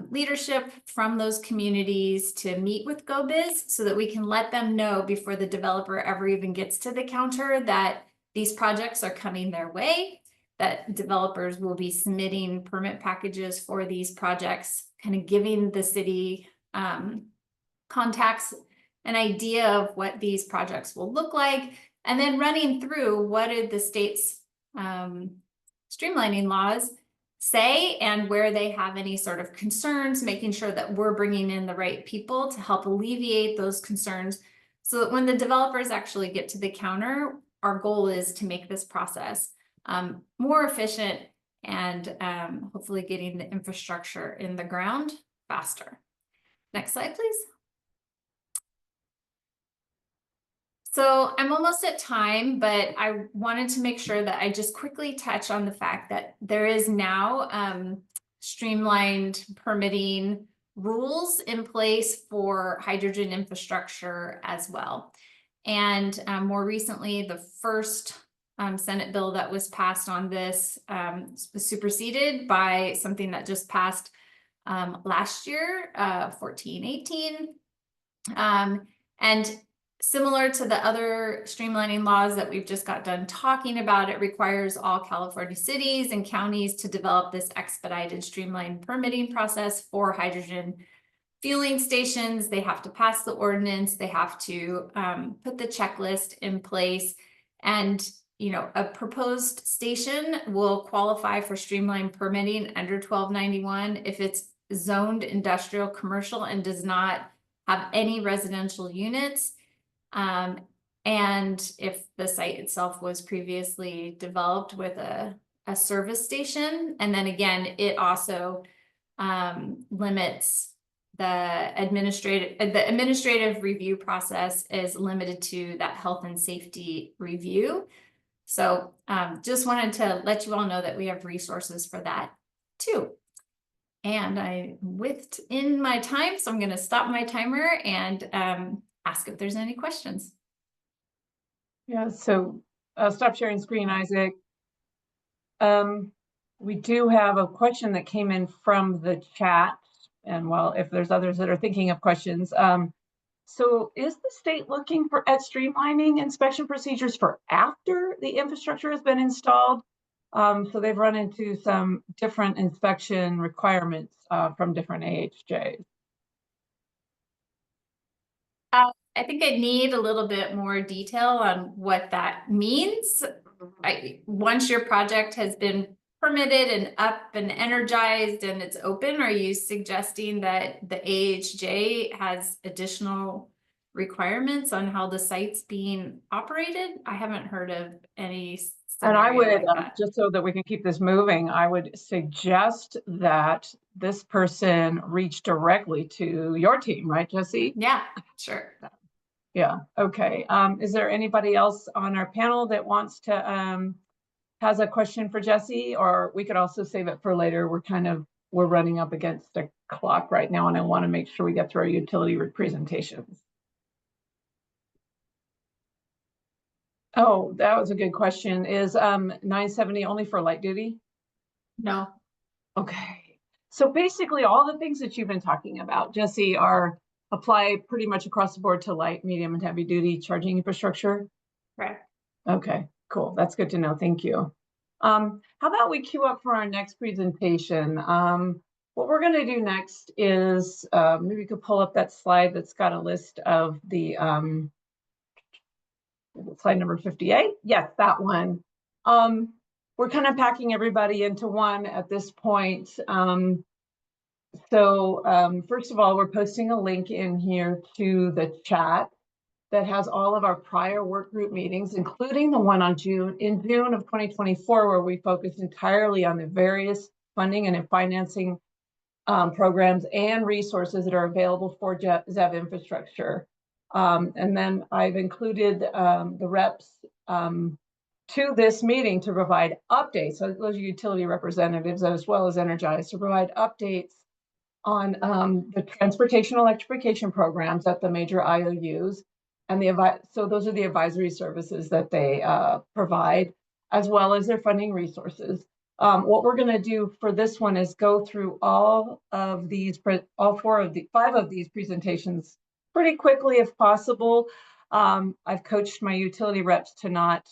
leadership from those communities to meet with GoBiz so that we can let them know before the developer ever even gets to the counter that these projects are coming their way, that developers will be submitting permit packages for these projects, kind of giving the city contacts an idea of what these projects will look like, and then running through what did the state's streamlining laws say and where they have any sort of concerns, making sure that we're bringing in the right people to help alleviate those concerns so that when the developers actually get to the counter, our goal is to make this process more efficient and hopefully getting the infrastructure in the ground faster. Next slide, please. So I'm almost at time, but I wanted to make sure that I just quickly touch on the fact that there is now streamlined permitting rules in place for hydrogen infrastructure as well. And more recently, the first Senate bill that was passed on this was superseded by something that just passed last year, 1418. And similar to the other streamlining laws that we've just got done talking about, it requires all California cities and counties to develop this expedited streamlined permitting process for hydrogen fueling stations. They have to pass the ordinance, they have to put the checklist in place, and a proposed station will qualify for streamlined permitting under 1291 if it's zoned industrial commercial and does not have any residential units. And if the site itself was previously developed with a service station, and then again, it also limits the administrative review process is limited to that health and safety review. So just wanted to let you all know that we have resources for that too. And I whipped in my time, so I'm going to stop my timer and ask if there's any questions. Yeah, so stop sharing screen, Isaac. We do have a question that came in from the chat, and well, if there's others that are thinking of questions. So is the state looking at streamlining inspection procedures for after the infrastructure has been installed? So they've run into some different inspection requirements from different AHJs. I think I need a little bit more detail on what that means. Once your project has been permitted and up and energized and it's open, are you suggesting that the AHJ has additional requirements on how the site's being operated? I haven't heard of any. And I would, like just so that we can keep this moving, I would suggest that this person reach directly to your team, right, Jesse? Yeah, sure. Yeah, okay. Is there anybody else on our panel that wants to, has a question for Jesse, or we could also save it for later? We're running up against the clock right now, and I want to make sure we get through our utility presentations. Oh, that was a good question. Is 970 only for light duty? No. Okay. So basically all the things that you've been talking about, Jesse, are apply pretty much across the board to light, medium, and heavy duty charging infrastructure? Right. Okay, cool. That's good to know. Thank you. How about we queue up for our next presentation? What we're going to do next is maybe you could pull up that slide that's got a list of the slide number 58. Yes, that one. We're kind of packing everybody into one at this point. First of all, we're posting a link in here to the chat that has all of our prior work group meetings, including the one in June of 2024, where we focused entirely on the various funding and financing programs and resources that are available for ZEV infrastructure. And then I've included the reps to this meeting to provide updates. So those are utility representatives as well as Energize to provide updates on the transportation electrification programs at the major IOUs. And so those are the advisory services that they provide, as well as their funding resources. What we're going to do for this one is go through all of these, five of these presentations pretty quickly if possible. I've coached my utility reps to not,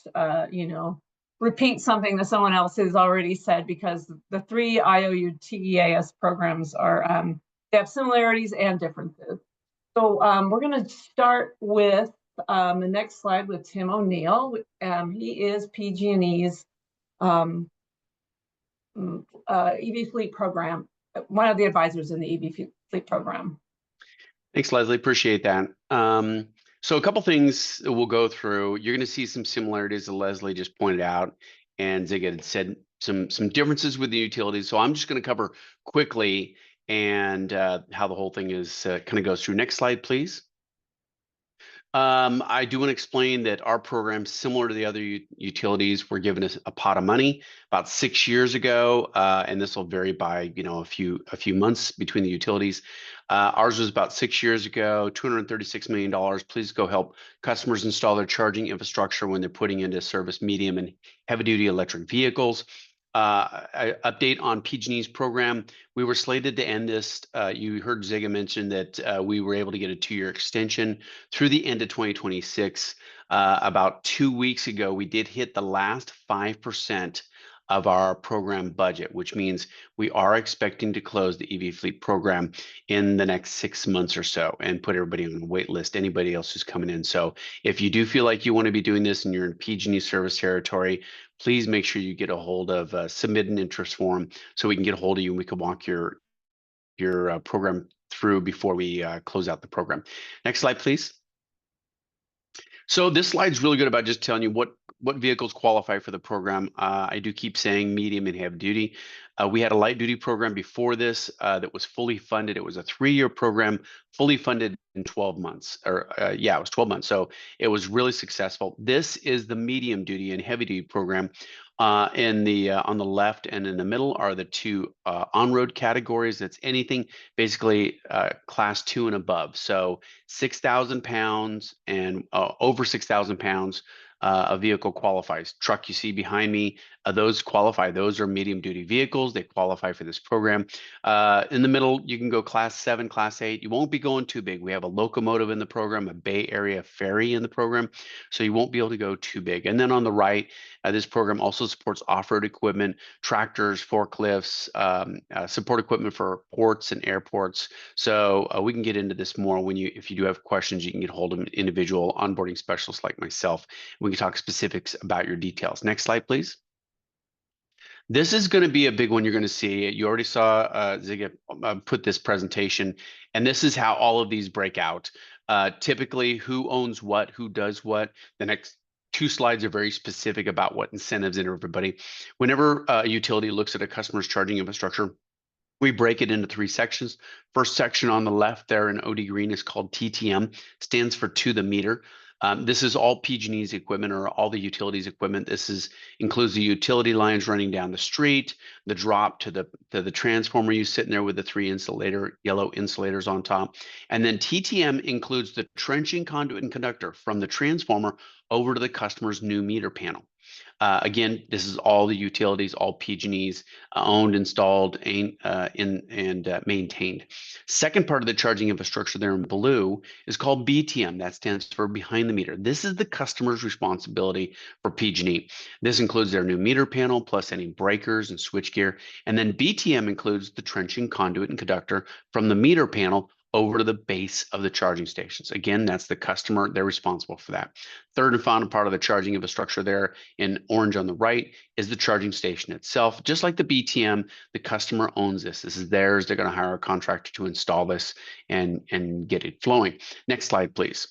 repeat something that someone else has already said, because the three IOU TEAS programs are, they have similarities and differences. So we're going to start with the next slide with Tim O'Neill. He is PG&E's EV fleet program, one of the advisors in the EV fleet program. Thanks, Leslie. Appreciate that. So a couple things we'll go through. You're going to see some similarities that Leslie just pointed out, and Zig had said some differences with the utilities. So I'm just going to cover quickly and how the whole thing is kind of goes through. Next slide, please. I do want to explain that our program, similar to the other utilities, were given a pot of money about 6 years ago, and this will vary by a few months between the utilities. Ours was about 6 years ago, $236 million. Please go help customers install their charging infrastructure when they're putting into service medium and heavy duty electric vehicles. Update on PG&E's program. We were slated to end this. You heard Ziga mention that we were able to get a 2-year extension through the end of 2026. About 2 weeks ago, we did hit the last 5% of our program budget, which means we are expecting to close the EV fleet program in the next 6 months or so and put everybody on the wait list, anybody else who's coming in. So if you do feel like you want to be doing this and you're in PG&E service territory, please make sure you get a hold of submit an interest form so we can get a hold of you and we can walk your program through before we close out the program. Next slide, please. So this slide's really good about just telling you what vehicles qualify for the program. I do keep saying medium and heavy duty. We had a light duty program before this that was fully funded. It was a 3-year program, fully funded in 12 months. It was 12 months. So it was really successful. This is the medium duty and heavy duty program. On the left and in the middle are the two on-road categories. That's anything basically class 2 and above. So 6,000 pounds and over 6,000 pounds. A vehicle qualifies. Truck you see behind me, those qualify. Those are medium duty vehicles. They qualify for this program. In the middle, you can go class 7, class 8. You won't be going too big. We have a locomotive in the program, a Bay Area ferry in the program, so you won't be able to go too big. And then on the right, this program also supports off-road equipment, tractors, forklifts, support equipment for ports and airports. So we can get into this more if you do have questions, you can get hold of an individual onboarding specialist like myself. We can talk specifics about your details. Next slide, please. This is going to be a big one you're going to see. You already saw Ziga put this presentation, and this is how all of these break out. Typically, who owns what, who does what. The next 2 slides are very specific about what incentives and everybody. Whenever a utility looks at a customer's charging infrastructure, we break it into 3 sections. First section on the left there in OD green is called TTM, stands for to the meter. This is all PG&E's equipment or all the utilities equipment. This includes the utility lines running down the street, the drop to the transformer you sitting there with the 3 yellow insulators on top. And then TTM includes the trenching, conduit, and conductor from the transformer over to the customer's new meter panel. Again, this is all the utilities, all PG&Es owned, installed, and maintained. Second part of the charging infrastructure there in blue is called BTM. That stands for behind the meter. This is the customer's responsibility for PG&E. This includes their new meter panel, plus any breakers and switchgear. And then BTM includes the trenching, conduit, and conductor from the meter panel over to the base of the charging stations. Again, that's the customer. They're responsible for that. Third and final part of the charging infrastructure there in orange on the right is the charging station itself. Just like the BTM, the customer owns this. This is theirs. They're going to hire a contractor to install this and get it flowing. Next slide, please.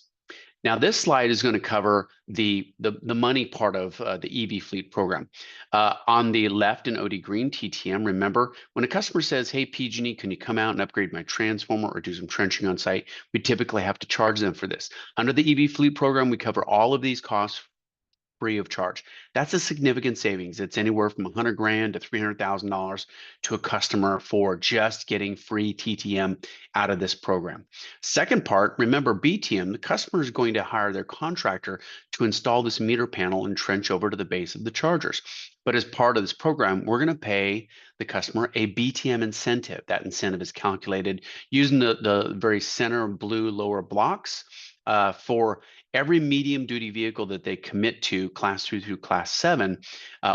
Now, this slide is going to cover the money part of the EV fleet program. On the left in OD green, TTM, remember, when a customer says, hey, PG&E, can you come out and upgrade my transformer or do some trenching on site? We typically have to charge them for this. Under the EV fleet program, we cover all of these costs free of charge. That's a significant savings. It's anywhere from $100,000 to $300,000 to a customer for just getting free TTM out of this program. Second part, remember BTM, the customer is going to hire their contractor to install this meter panel and trench over to the base of the chargers. But as part of this program, we're going to pay the customer a BTM incentive. That incentive is calculated using the very center blue lower blocks for every medium duty vehicle that they commit to class 2 through class 7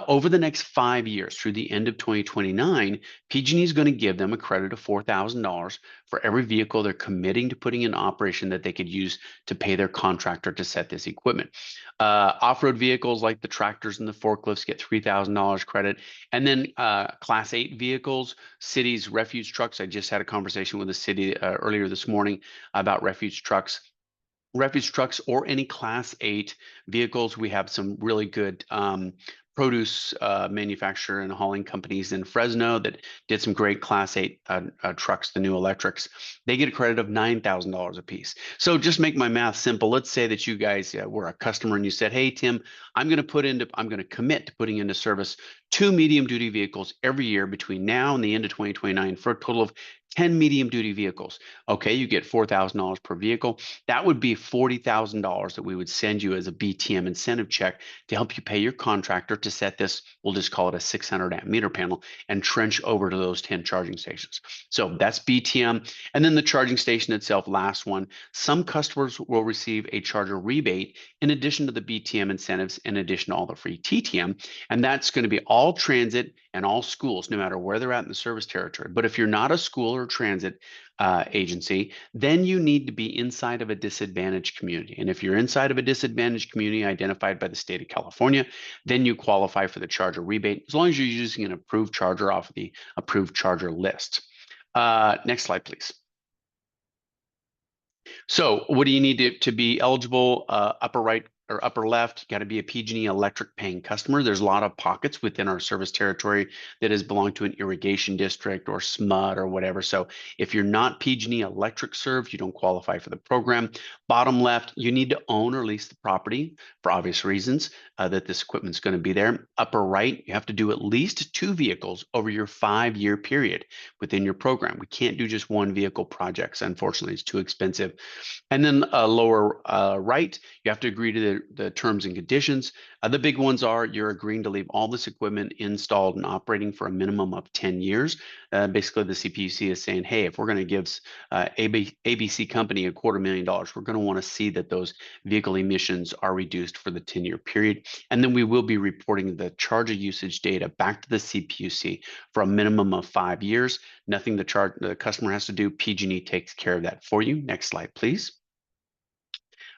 over the next 5 years through the end of 2029, PG&E is going to give them a credit of $4,000 for every vehicle they're committing to putting in operation that they could use to pay their contractor to set this equipment. Off-road vehicles like the tractors and the forklifts get $3,000 credit. And then class 8 vehicles, cities, refuge trucks. I just had a conversation with the city earlier this morning about refuge trucks. Refuge trucks or any class 8 vehicles. We have some really good produce manufacturer and hauling companies in Fresno that did some great class 8 trucks, the new electrics. They get a credit of $9,000 a piece. So just make my math simple. Let's say that you guys were a customer and you said, hey, Tim, I'm going to commit to putting into service 2 medium duty vehicles every year between now and the end of 2029 for a total of 10 medium duty vehicles. Okay, you get $4,000 per vehicle. That would be $40,000 that we would send you as a BTM incentive check to help you pay your contractor to set this, we'll just call it a 600 amp meter panel, and trench over to those 10 charging stations. So that's BTM. And then the charging station itself, last one, some customers will receive a charger rebate in addition to the BTM incentives, in addition to all the free TTM. And that's going to be all transit and all schools, no matter where they're at in the service territory. But if you're not a school or transit agency, then you need to be inside of a disadvantaged community. And if you're inside of a disadvantaged community identified by the state of California, then you qualify for the charger rebate, as long as you're using an approved charger off of the approved charger list. Next slide, please. So what do you need to be eligible? Upper right or upper left, you got to be a PG&E electric paying customer. There's a lot of pockets within our service territory that has belonged to an irrigation district or SMUD or whatever. So if you're not PG&E electric served, you don't qualify for the program. Bottom left, you need to own or lease the property for obvious reasons that this equipment's going to be there. Upper right, you have to do at least 2 vehicles over your 5-year period within your program. We can't do just 1 vehicle projects. Unfortunately, it's too expensive. And then lower right, you have to agree to the terms and conditions. The big ones are you're agreeing to leave all this equipment installed and operating for a minimum of 10 years. Basically, the CPUC is saying, hey, if we're going to give ABC company $250,000, we're going to want to see that those vehicle emissions are reduced for the 10-year period. And then we will be reporting the charger usage data back to the CPUC for a minimum of 5 years. Nothing the customer has to do. PG&E takes care of that for you. Next slide, please.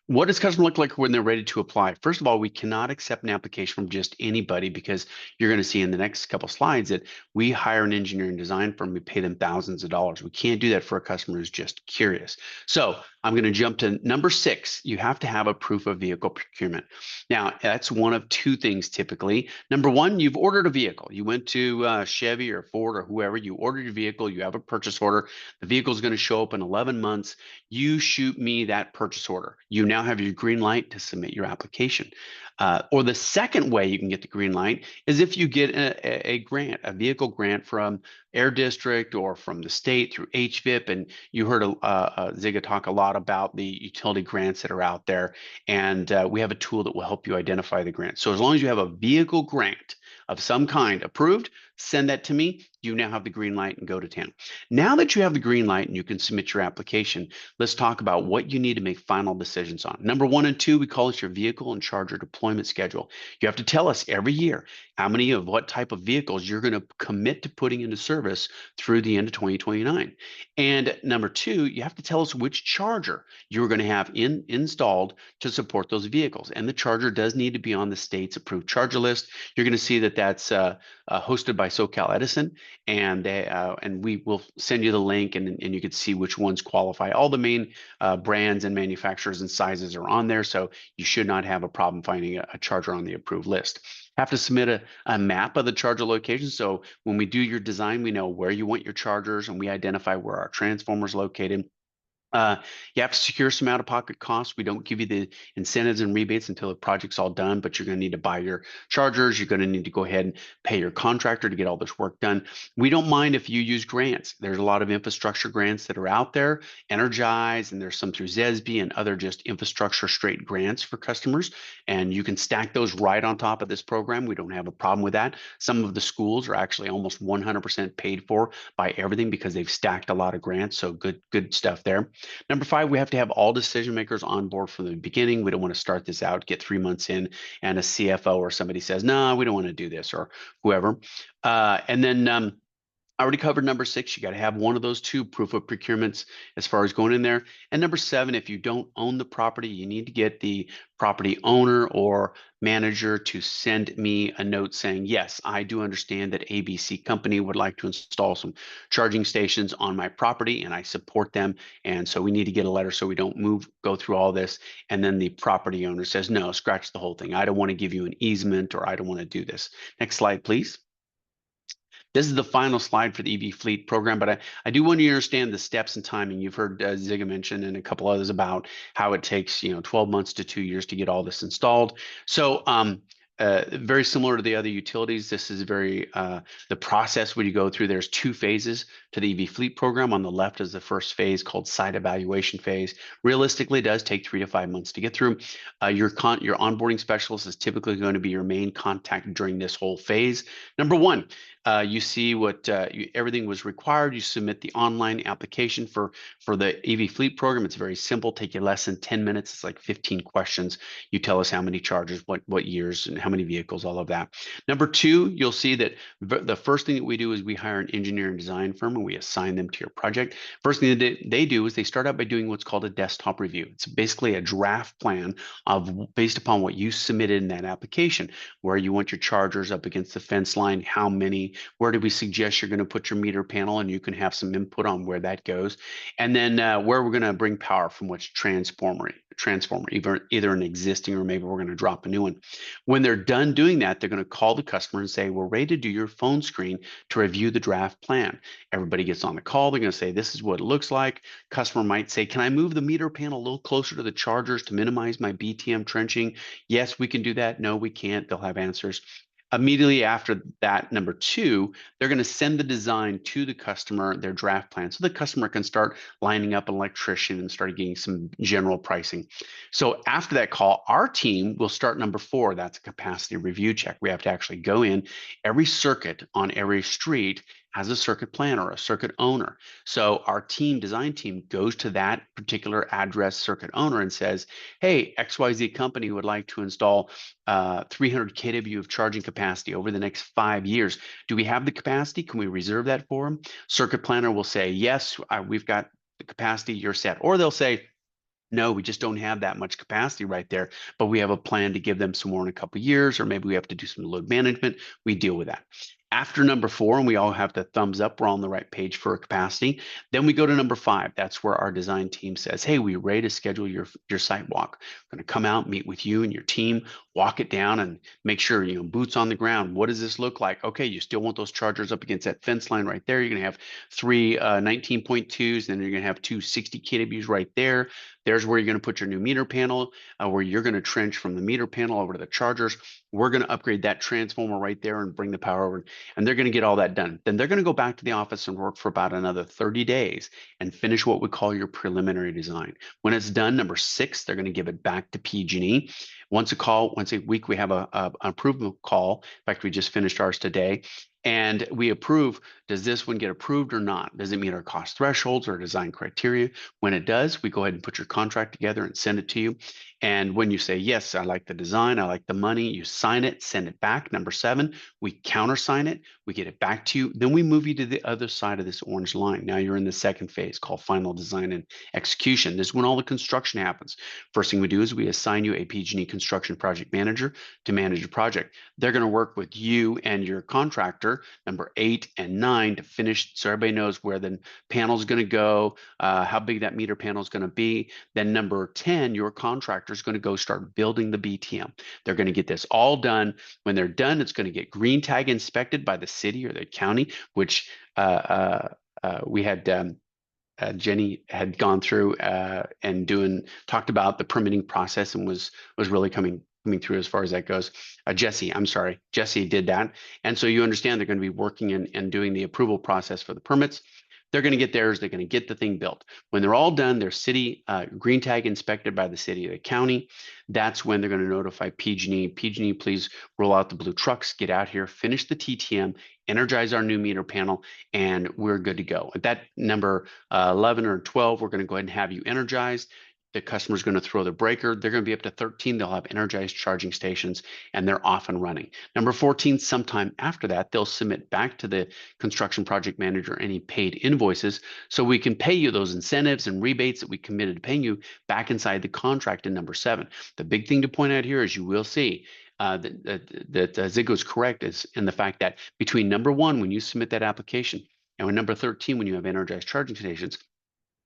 What does customer look like when they're ready to apply? First of all, we cannot accept an application from just anybody, because you're going to see in the next couple slides that we hire an engineering design firm. We pay them thousands of dollars. We can't do that for a customer who's just curious. So I'm going to jump to number 6. You have to have a proof of vehicle procurement. Now, that's one of 2 things typically. Number 1, you've ordered a vehicle. You went to Chevy or Ford or whoever. You ordered your vehicle. You have a purchase order. The vehicle is going to show up in 11 months. You shoot me that purchase order. You now have your green light to submit your application. Or the second way you can get the green light is if you get a grant, a vehicle grant from Air District or from the state through HVIP. And you heard Ziga talk a lot about the utility grants that are out there. And we have a tool that will help you identify the grant. So as long as you have a vehicle grant of some kind approved, send that to me. You now have the green light and go to town. Now that you have the green light and you can submit your application, let's talk about what you need to make final decisions on. Number 1 and 2, we call it your vehicle and charger deployment schedule. You have to tell us every year how many of what type of vehicles you're going to commit to putting into service through the end of 2029. And number 2, you have to tell us which charger you're going to have installed to support those vehicles. And the charger does need to be on the state's approved charger list. You're going to see that that's hosted by SoCal Edison, and we will send you the link, and you can see which ones qualify. All the main brands and manufacturers and sizes are on there, so you should not have a problem finding a charger on the approved list. Have to submit a map of the charger location. So when we do your design, we know where you want your chargers, and we identify where our transformer is located. You have to secure some out-of-pocket costs. We don't give you the incentives and rebates until the project's all done, but you're going to need to buy your chargers. You're going to need to go ahead and pay your contractor to get all this work done. We don't mind if you use grants. There's a lot of infrastructure grants that are out there, Energize, and there's some through ZESB and other just infrastructure straight grants for customers. And you can stack those right on top of this program. We don't have a problem with that. Some of the schools are actually almost 100% paid for by everything because they've stacked a lot of grants. So good stuff there. Number 5, we have to have all decision makers on board from the beginning. We don't want to start this out, get 3 months in, and a CFO or somebody says, no, we don't want to do this, or whoever. And then I already covered number 6. You got to have one of those 2 proof of procurements as far as going in there. And number 7, if you don't own the property, you need to get the property owner or manager to send me a note saying, yes, I do understand that ABC company would like to install some charging stations on my property and I support them. And so we need to get a letter so we don't go through all this. And then the property owner says, no, scratch the whole thing. I don't want to give you an easement, or I don't want to do this. Next slide, please. This is the final slide for the EV fleet program, but I do want you to understand the steps and timing. You've heard Ziga mention and a couple others about how it takes 12 months to 2 years to get all this installed. So very similar to the other utilities, this is the process when you go through. There's 2 phases to the EV fleet program. On the left is the first phase called site evaluation phase. Realistically, it does take 3 to 5 months to get through. Your onboarding specialist is typically going to be your main contact during this whole phase. Number 1, you see what everything was required. You submit the online application for the EV fleet program. It's very simple, take you less than 10 minutes. It's like 15 questions. You tell us how many chargers, what years, and how many vehicles, all of that. Number 2, you'll see that the first thing that we do is we hire an engineer and design firm, and we assign them to your project. First thing that they do is they start out by doing what's called a desktop review. It's basically a draft plan based upon what you submitted in that application, where you want your chargers up against the fence line, how many, where do we suggest you're going to put your meter panel, and you can have some input on where that goes. And then where we're going to bring power from, which transformer, either an existing, or maybe we're going to drop a new one. When they're done doing that, they're going to call the customer and say, we're ready to do your phone screen to review the draft plan. Everybody gets on the call. They're going to say, this is what it looks like. Customer might say, can I move the meter panel a little closer to the chargers to minimize my BTM trenching? Yes, we can do that. No, we can't. They'll have answers. Immediately after that, number 2, they're going to send the design to the customer, their draft plan, so the customer can start lining up an electrician and start getting some general pricing. So after that call, our team will start number 4. That's a capacity review check. We have to actually go in. Every circuit on every street has a circuit planner, a circuit owner. So our design team goes to that particular address circuit owner and says, hey, XYZ company would like to install 300 kW of charging capacity over the next 5 years. Do we have the capacity? Can we reserve that for them? Circuit planner will say, yes, we've got the capacity, you're set. Or they'll say, no, we just don't have that much capacity right there, but we have a plan to give them some more in a couple of years, or maybe we have to do some load management. We deal with that. After number 4, and we all have the thumbs up, we're on the right page for capacity. Then we go to number 5. That's where our design team says, hey, we're ready to schedule your site walk. We're going to come out, meet with you and your team, walk it down and make sure, you know, boots on the ground. What does this look like? Okay, you still want those chargers up against that fence line right there. You're going to have 3 19.2s, then you're going to have 2 60 kWs right there. There's where you're going to put your new meter panel, where you're going to trench from the meter panel over to the chargers. We're going to upgrade that transformer right there and bring the power over, and they're going to get all that done. Then they're going to go back to the office and work for about another 30 days and finish what we call your preliminary design. When it's done, number 6, they're going to give it back to PG&E. Once a week, we have an approval call. In fact, we just finished ours today. And we approve, does this one get approved or not? Does it meet our cost thresholds or design criteria? When it does, we go ahead and put your contract together and send it to you. And when you say, yes, I like the design, I like the money, you sign it, send it back. Number 7, we countersign it, we get it back to you. Then we move you to the other side of this orange line. Now you're in the second phase called final design and execution. This is when all the construction happens. First thing we do is we assign you a PG&E construction project manager to manage the project. They're going to work with you and your contractor, number 8 and 9, to finish, so everybody knows where the panel is going to go, how big that meter panel is going to be. Then number 10, your contractor is going to go start building the BTM. They're going to get this all done. When they're done, it's going to get green tag inspected by the city or the county, which we had Jenny had gone through and talked about the permitting process and was really coming through as far as that goes. Jesse did that. And so you understand they're going to be working and doing the approval process for the permits. They're going to get theirs. They're going to get the thing built. When they're all done, their city green tag inspected by the city or the county. That's when they're going to notify PG&E. PG&E, please roll out the blue trucks, get out here, finish the TTM, energize our new meter panel, and we're good to go. At that number 11 or 12, we're going to go ahead and have you energized. The customer's going to throw the breaker. They're going to be up to 13. They'll have energized charging stations and they're off and running. Number 14, sometime after that, they'll submit back to the construction project manager any paid invoices so we can pay you those incentives and rebates that we committed to paying you back inside the contract in number 7. The big thing to point out here is you will see that Zig was correct is in the fact that between number 1, when you submit that application, and when number 13, when you have energized charging stations,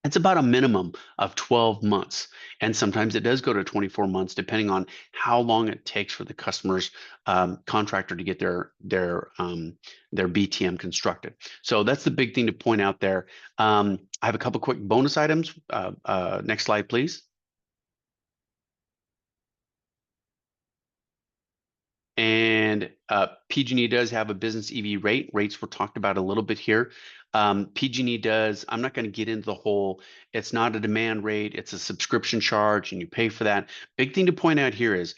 it's about a minimum of 12 months. And sometimes it does go to 24 months, depending on how long it takes for the customer's contractor to get their BTM constructed. So that's the big thing to point out there. I have a couple quick bonus items. Next slide, please. And PG&E does have a business EV rate. Rates were talked about a little bit here. PG&E does, I'm not going to get into the whole, it's not a demand rate, it's a subscription charge and you pay for that. Big thing to point out here is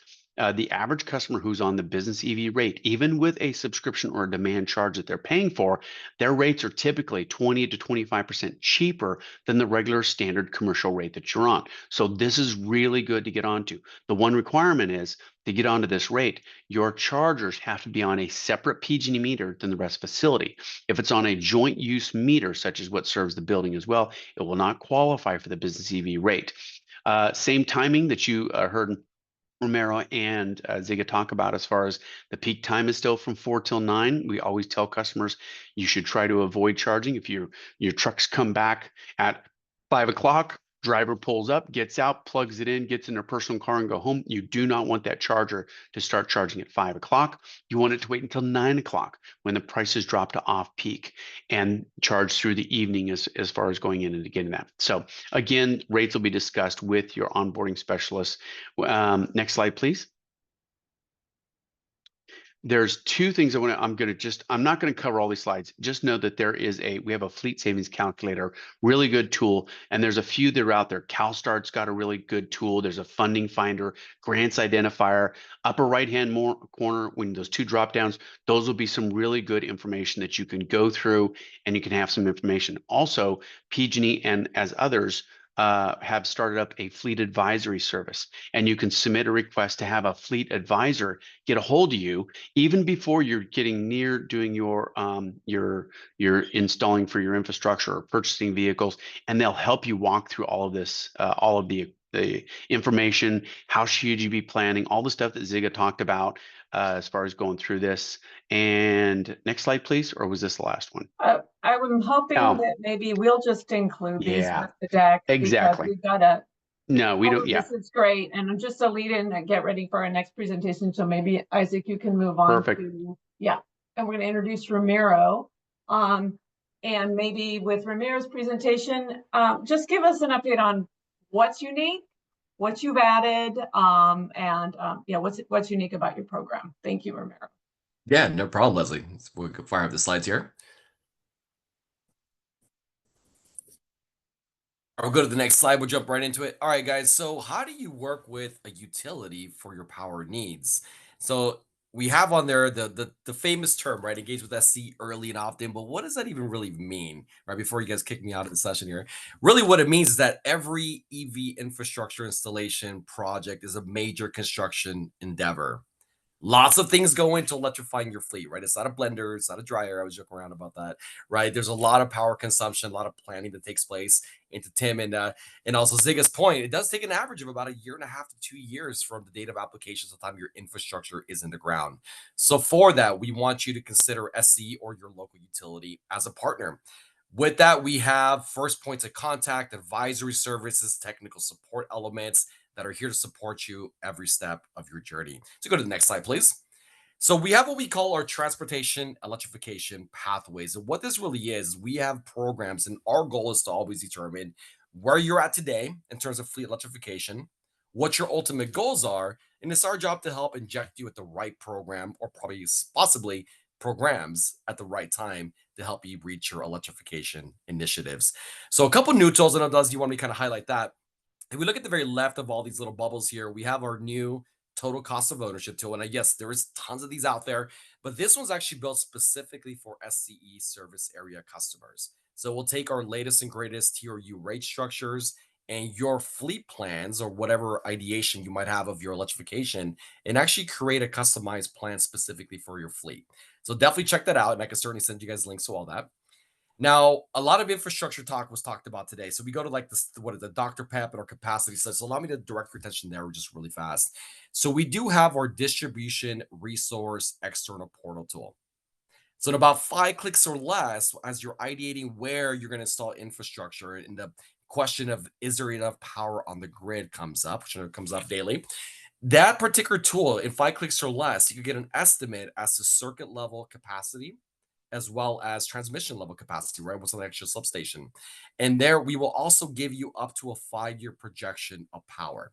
the average customer who's on the business EV rate, even with a subscription or a demand charge that they're paying for, their rates are typically 20 to 25% cheaper than the regular standard commercial rate that you're on. So this is really good to get onto. The one requirement is to get onto this rate, your chargers have to be on a separate PG&E meter than the rest of the facility. If it's on a joint use meter, such as what serves the building as well, it will not qualify for the business EV rate. Same timing that you heard Romero and Ziga talk about as far as the peak time is still from 4 till 9. We always tell customers you should try to avoid charging. If your trucks come back at 5 o'clock, driver pulls up, gets out, plugs it in, gets in their personal car and go home. You do not want that charger to start charging at 5 o'clock. You want it to wait until 9 o'clock when the prices drop to off peak and charge through the evening as far as going in and getting that. So again, rates will be discussed with your onboarding specialist. Next slide, please. There's 2 things I'm not going to cover all these slides. Just know that we have a fleet savings calculator, really good tool. And there's a few that are out there. CalStart's got a really good tool. There's a funding finder, grants identifier, upper right-hand corner, when those 2 drop downs, those will be some really good information that you can go through and you can have some information. Also, PG&E and as others have started up a fleet advisory service, and you can submit a request to have a fleet advisor get a hold of you even before you're getting near doing your installing for your infrastructure or purchasing vehicles, and they'll help you walk through all of this, all of the the information, how should you be planning, all the stuff that Ziga talked about as far as going through this. And next slide, please. Or was this the last one? I'm hoping Oh. that maybe we'll just include these Yeah, with the deck because exactly. we've got to. No, we don't. Yeah, This is great, and just a lead in and get ready for our next presentation. So maybe Isaac, you can move on. Perfect. To, yeah, and we're going to introduce Ramiro. And maybe with Ramiro's presentation, just give us an update on what's unique, what you've added, and yeah, what's unique about your program. Thank you, Ramiro. Yeah, no problem, Leslie. We'll fire up the slides here. We'll go to the next slide. We'll jump right into it. All right, guys. So how do you work with a utility for your power needs? So we have on there the famous term, right? Engage with SC early and often. But what does that even really mean, right? Before you guys kick me out of the session here, really what it means is that every EV infrastructure installation project is a major construction endeavor. Lots of things go into electrifying your fleet, right? It's not a blender, it's not a dryer. I was joking around about that, right? There's a lot of power consumption, a lot of planning that takes place. Into Tim and also Ziga's point, it does take an average of about 1.5 to 2 years from the date of application to the time your infrastructure is in the ground. So for that, we want you to consider SC or your local utility as a partner. With that, we have first points of contact, advisory services, technical support elements that are here to support you every step of your journey. So go to the next slide, please. So we have what we call our transportation electrification pathways. And what this really is, we have programs, and our goal is to always determine where you're at today in terms of fleet electrification, what your ultimate goals are, and it's our job to help inject you with the right program, or probably possibly programs at the right time to help you reach your electrification initiatives. So a couple new tools, and does you want me to kind of highlight that? If we look at the very left of all these little bubbles here, we have our new total cost of ownership tool. And yes, there is tons of these out there, but this one's actually built specifically for SCE service area customers. So we'll take our latest and greatest TRU rate structures and your fleet plans or whatever ideation you might have of your electrification and actually create a customized plan specifically for your fleet. So definitely check that out. And I can certainly send you guys links to all that. Now, a lot of infrastructure talk was talked about today. So we go to like this, what is the Dr. Pep and our capacity sets. So allow me to direct your attention there just really fast. So we do have our distribution resource external portal tool. So in about 5 clicks or less, as you're ideating where you're going to install infrastructure, and the question of is there enough power on the grid comes up, which comes up daily. That particular tool, in 5 clicks or less, you can get an estimate as to circuit level capacity, as well as transmission level capacity, right? What's on the actual substation. And there we will also give you up to a 5-year projection of power.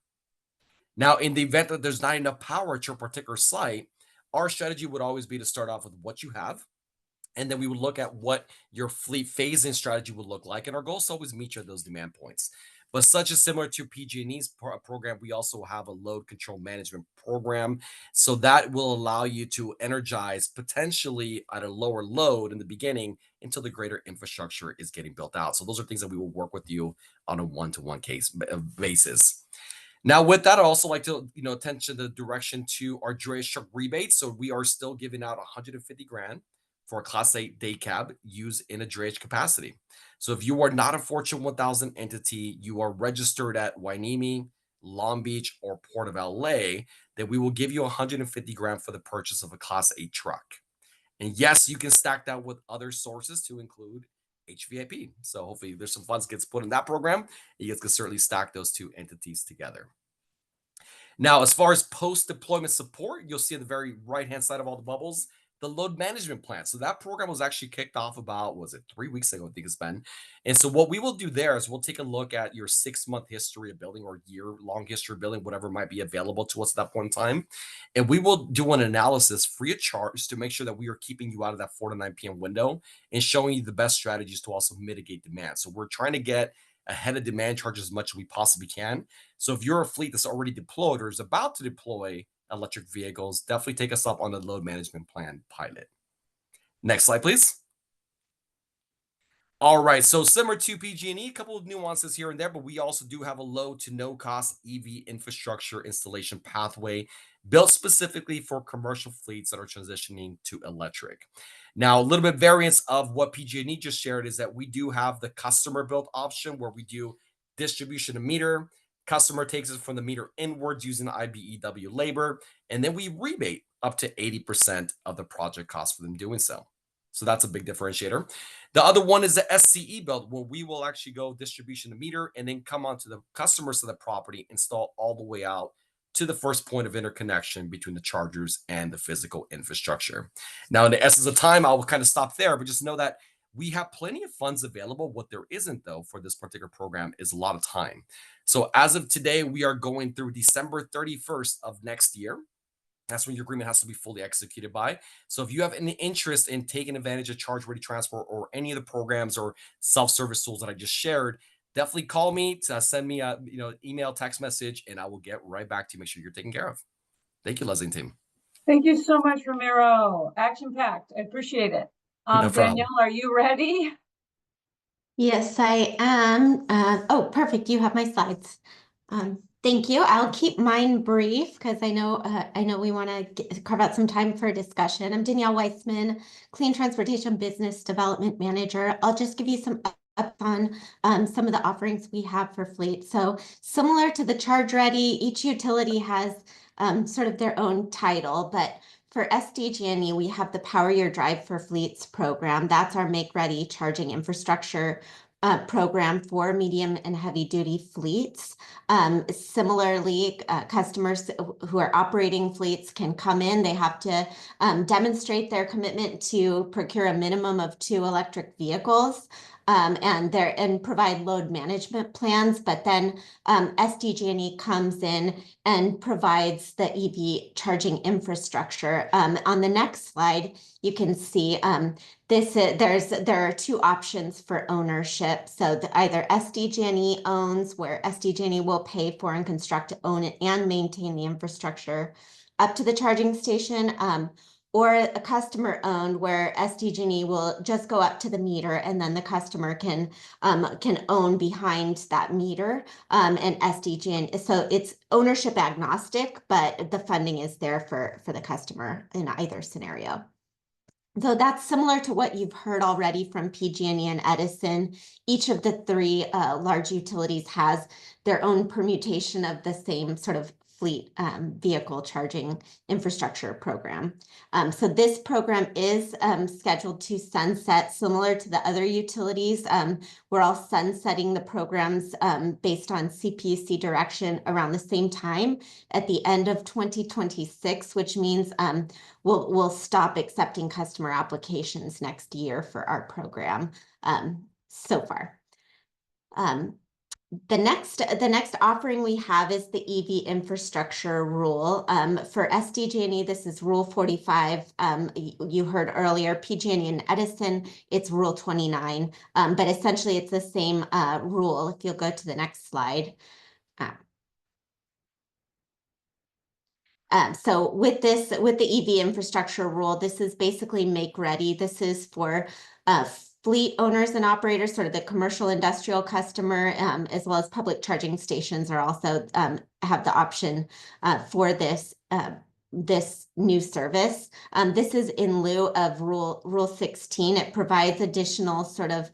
Now, in the event that there's not enough power at your particular site, our strategy would always be to start off with what you have. And then we would look at what your fleet phasing strategy would look like. And our goal is to always meet you at those demand points. But such as similar to PG&E's program, we also have a load control management program. So that will allow you to energize potentially at a lower load in the beginning until the greater infrastructure is getting built out. So those are things that we will work with you on a one-to-one case basis. Now, with that, I'd also like to, attention the direction to our drayage truck rebates. So we are still giving out 150 grand for a Class 8 day cab used in a drayage capacity. So if you are not a Fortune 1000 entity, you are registered at Wainimi, Long Beach, or Port of LA, then we will give you 150 grand for the purchase of a Class 8 truck. And yes, you can stack that with other sources to include HVIP. So hopefully there's some funds gets put in that program. You guys can certainly stack those two entities together. Now, as far as post-deployment support, you'll see at the very right-hand side of all the bubbles, the load management plan. So that program was actually kicked off about, 3 weeks ago, I think it's been. And so what we will do there is we'll take a look at your 6-month history of building or year-long history of building, whatever might be available to us at that point in time. And we will do an analysis free of charge to make sure that we are keeping you out of that 4 to 9 p.m. window and showing you the best strategies to also mitigate demand. So we're trying to get ahead of demand charges as much as we possibly can. So if you're a fleet that's already deployed or is about to deploy electric vehicles, definitely take us up on the load management plan pilot. Next slide, please. All right, so similar to PG&E, a couple of nuances here and there, but we also do have a low to no cost EV infrastructure installation pathway built specifically for commercial fleets that are transitioning to electric. Now, a little bit variance of what PG&E just shared is that we do have the customer built option where we do distribution to meter, Customer takes it from the meter inwards using the IBEW labor, and then we rebate up to 80% of the project cost for them doing so. So that's a big differentiator. The other one is the SCE build, where we will actually go distribution to meter and then come onto the customers of the property, install all the way out to the first point of interconnection between the chargers and the physical infrastructure. Now, in the essence of time, I will kind of stop there, but just know that we have plenty of funds available. What there isn't, though, for this particular program is a lot of time. So as of today, we are going through December 31st of next year. That's when your agreement has to be fully executed by. So if you have any interest in taking advantage of Charge Ready Transfer or any of the programs or self-service tools that I just shared, definitely call me to send me a email, text message, and I will get right back to you. Make sure you're taken care of. Thank you, Leslie and team. Thank you so much, Ramiro. Action-packed. I appreciate it. No problem. Danielle, are you ready? Yes, I am. Oh, perfect. You have my slides. Thank you. I'll keep mine brief because I know we want to carve out some time for discussion. I'm Danielle Weissman, Clean Transportation Business Development Manager. I'll just give you some up on some of the offerings we have for fleet. So similar to the Charge Ready, each utility has sort of their own title, but for SDG&E, we have the Power Your Drive for Fleets program. That's our Make Ready charging infrastructure program for medium and heavy duty fleets. Similarly, customers who are operating fleets can come in. They have to demonstrate their commitment to procure a minimum of 2 electric vehicles. And provide load management plans, but then SDG&E comes in and provides the EV charging infrastructure. On the next slide, you can see there are 2 options for ownership. So either SDG&E owns, where SDG&E will pay for and construct, own, and maintain the infrastructure up to the charging station, or a customer owned, where SDG&E will just go up to the meter and then the customer can own behind that meter, and SDG&E. So it's ownership agnostic, but the funding is there for the customer in either scenario. So that's similar to what you've heard already from PG&E and Edison. Each of the 3 large utilities has their own permutation of the same sort of fleet vehicle charging infrastructure program. So this program is scheduled to sunset, similar to the other utilities. We're all sunsetting the programs based on CPUC direction around the same time at the end of 2026, which means we'll stop accepting customer applications next year for our program so far. The next offering we have is the EV infrastructure rule. For SDG&E, this is Rule 45. You heard earlier, PG&E and Edison, it's Rule 29. But essentially, it's the same rule. If you'll go to the next slide. So with the EV infrastructure rule, this is basically make ready. This is for fleet owners and operators, sort of the commercial industrial customer, as well as public charging stations are also have the option for this new service. This is in lieu of Rule 16. It provides additional sort of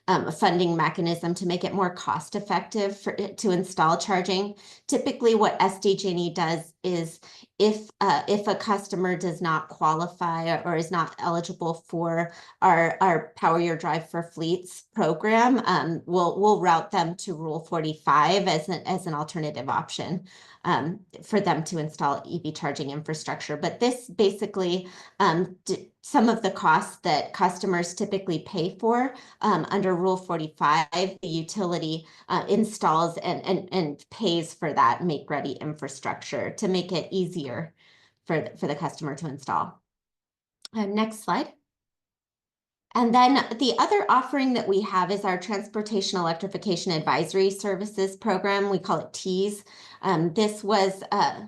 a funding mechanism to make it more cost effective to install charging. Typically, what SDG&E does is if a customer does not qualify or is not eligible for our Power Your Drive for Fleets program, we'll route them to Rule 45 as an alternative option for them to install EV charging infrastructure. But this basically some of the costs that customers typically pay for under Rule 45, the utility installs and pays for that make ready infrastructure to make it easier for the customer to install. Next slide. And then the other offering that we have is our Transportation Electrification Advisory Services program. We call it TEAS. This was, I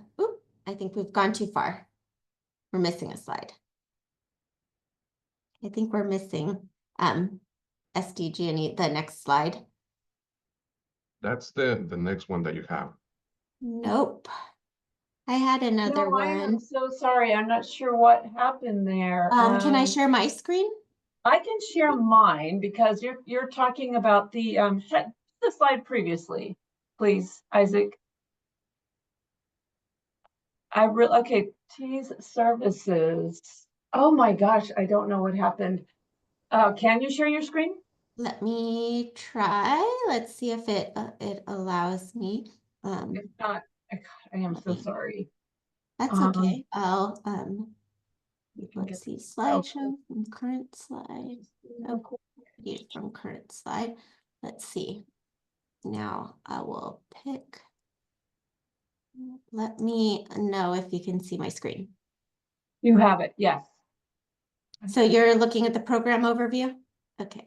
think we've gone too far. We're missing a slide. I think we're missing SDG&E, the next slide. That's the next one that you have. Nope. I had another one. I'm so sorry. I'm not sure what happened there. Can I share my screen? I can share mine because you're talking about the slide previously, please, Isaac. Okay, T's services. Oh my gosh, I don't know what happened. Can you share your screen? Let me try. Let's see if it allows me. If not, I am so me- sorry. That's okay. I'll You can let's get see, this out. slideshow from current slide. Real Oh, quick. view from current slide. Let's see. Now I will pick. Let me know if you can see my screen. You have it, yes. So you're looking at the program overview? Okay.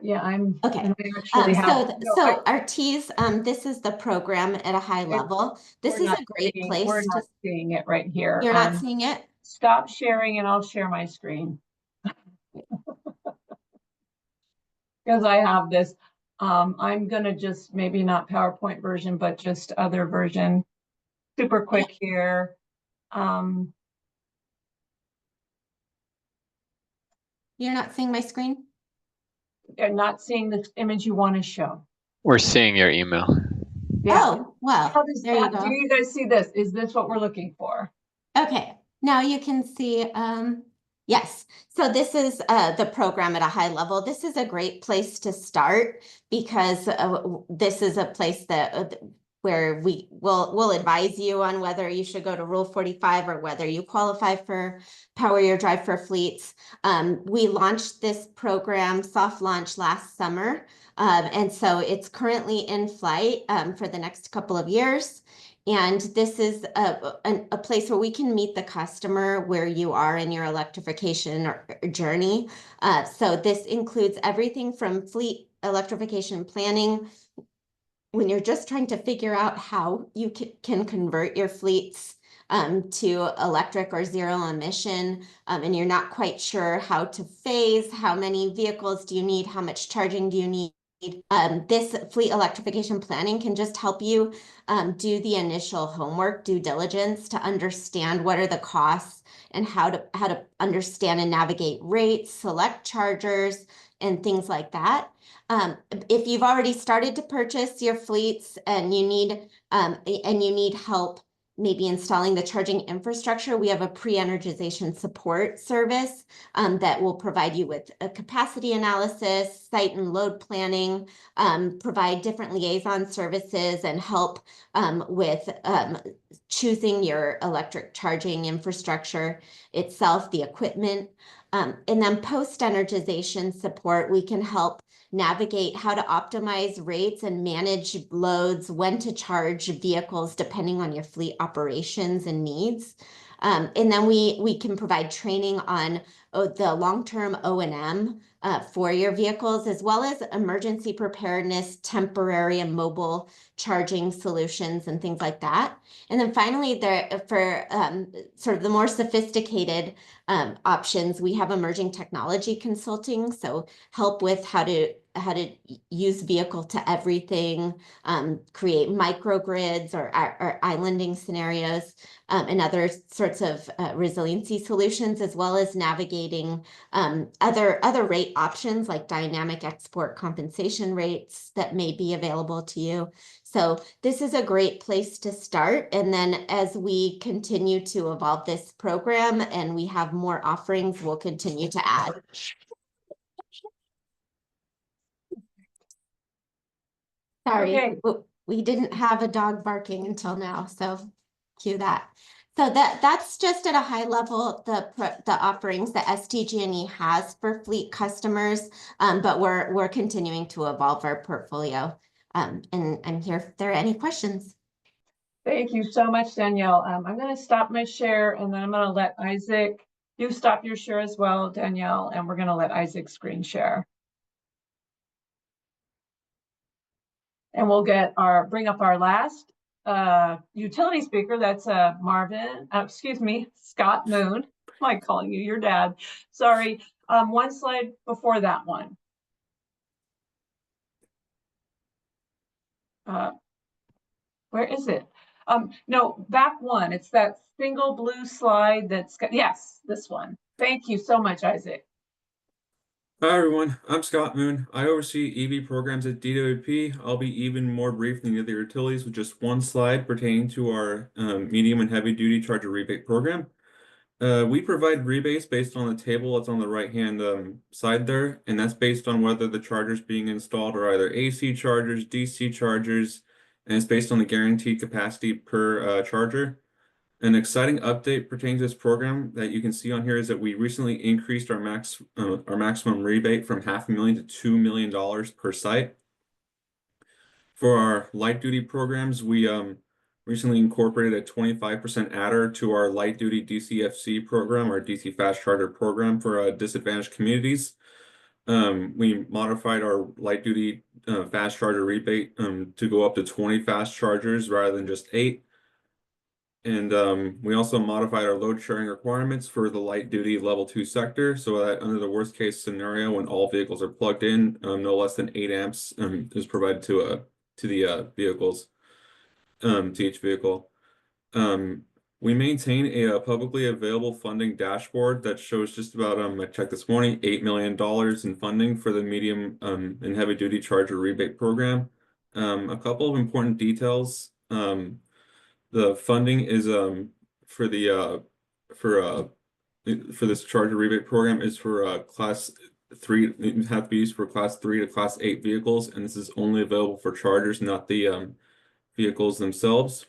Yeah, I'm. Okay. And I actually have. So Artis, this is the program at a high level. This is a great place. We're not seeing it right here. You're not seeing it? Stop sharing and I'll share my screen. Because I have this. I'm gonna just maybe not PowerPoint version, but just other version. Super quick here. You're not seeing my screen? You're not seeing the image you want to show. We're seeing your email. Yeah. Oh, well, How does there you that, go. do you guys see this? Is this what we're looking for? Okay, now you can see, yes. So this is the program at a high level. This is a great place to start because this is a place that where we will advise you on whether you should go to Rule 45 or whether you qualify for Power Your Drive for Fleets. We launched this program, soft launch, last summer. And so it's currently in flight for the next couple of years. And this is a place where we can meet the customer where you are in your electrification journey. So this includes everything from fleet electrification planning, when you're just trying to figure out how you can convert your fleets to electric or zero emission, and you're not quite sure how to phase, how many vehicles do you need, how much charging do you need. This fleet electrification planning can just help you do the initial homework, due diligence to understand what are the costs and how to understand and navigate rates, select chargers, and things like that. If you've already started to purchase your fleets and you need help maybe installing the charging infrastructure, we have a pre-energization support service that will provide you with a capacity analysis, site and load planning, provide different liaison services, and help with choosing your electric charging infrastructure itself, the equipment. And then post-energization support, we can help navigate how to optimize rates and manage loads, when to charge vehicles depending on your fleet operations and needs. And then we can provide training on the long-term O&M for your vehicles, as well as emergency preparedness, temporary and mobile charging solutions, and things like that. And then finally, for sort of the more sophisticated options, we have emerging technology consulting, so help with how to use vehicle to everything, create microgrids or islanding scenarios, and other sorts of resiliency solutions, as well as navigating other rate options like dynamic export compensation rates that may be available to you. So this is a great place to start. And then as we continue to evolve this program and we have more offerings, we'll continue to add. Sorry, Okay. we didn't have a dog barking until now, so cue that. So that's just at a high level the offerings that SDG&E has for fleet customers, but we're continuing to evolve our portfolio. And I'm here if there are any questions. Thank you so much, Danielle. I'm going to stop my share and then I'm going to let Isaac, you stop your share as well, Danielle, and we're going to let Isaac screen share. And we'll bring up our last utility speaker. That's Scott Moon. Am I calling you your dad? Sorry. One slide before that one. Where is it? No, back one. It's that single blue slide that's got, yes, this one. Thank you so much, Isaac. Hi everyone, I'm Scott Moon. I oversee EV programs at DWP. I'll be even more brief than the other utilities with just one slide pertaining to our medium and heavy duty charger rebate program. We provide rebates based on the table that's on the right-hand side there, and that's based on whether the chargers being installed are either AC chargers, DC chargers, and it's based on the guaranteed capacity per charger. An exciting update pertaining to this program that you can see on here is that we recently increased our maximum rebate from $500,000 to $2 million per site. For our light duty programs, we recently incorporated a 25% adder to our light duty DCFC program, our DC fast charger program for disadvantaged communities. We modified our light duty fast charger rebate to go up to 20 fast chargers rather than just 8. And we also modified our load sharing requirements for the light duty level 2 sector so that under the worst case scenario, when all vehicles are plugged in, no less than 8 amps is provided to the vehicles, to each vehicle. We maintain a publicly available funding dashboard that shows just about, I checked this morning, $8 million in funding for the medium and heavy duty charger rebate program. A couple of important details. The funding is for the for this charger rebate program is for class 3. It have to be used for class 3 to class 8 vehicles, and this is only available for chargers, not the vehicles themselves.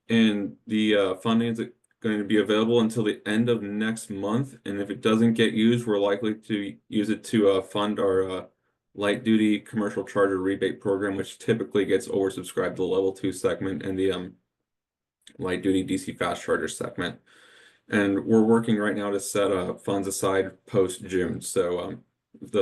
And the funding is going to be available until the end of next month. And if it doesn't get used, we're likely to use it to fund our light duty commercial charger rebate program, which typically gets oversubscribed, the level 2 segment and the light duty DC fast charger segment. And we're working right now to set funds aside post June, so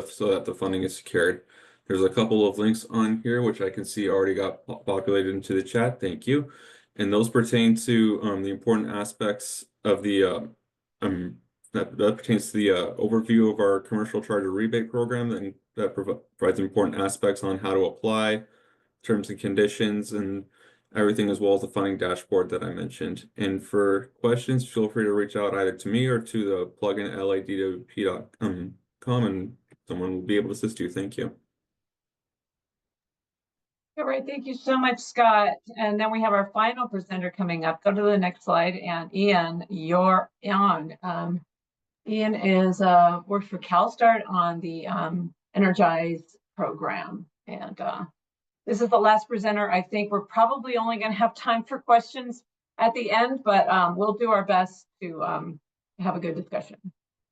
so that the funding is secured. There's a couple of links on here which I can see already got populated into the chat. Thank you. And those pertain to the important aspects of the that pertains to the overview of our commercial charger rebate program, and that provides important aspects on how to apply, terms and conditions, and everything, as well as the funding dashboard that I mentioned. And for questions, feel free to reach out either to me or to the plugin@ladwp.com, and someone will be able to assist you. Thank you. All right, thank you so much, Scott. And then we have our final presenter coming up. Go to the next slide. And Ian, you're on. Ian is works for CalStart on the Energize program. And this is the last presenter. I think we're probably only going to have time for questions at the end, but we'll do our best to have a good discussion.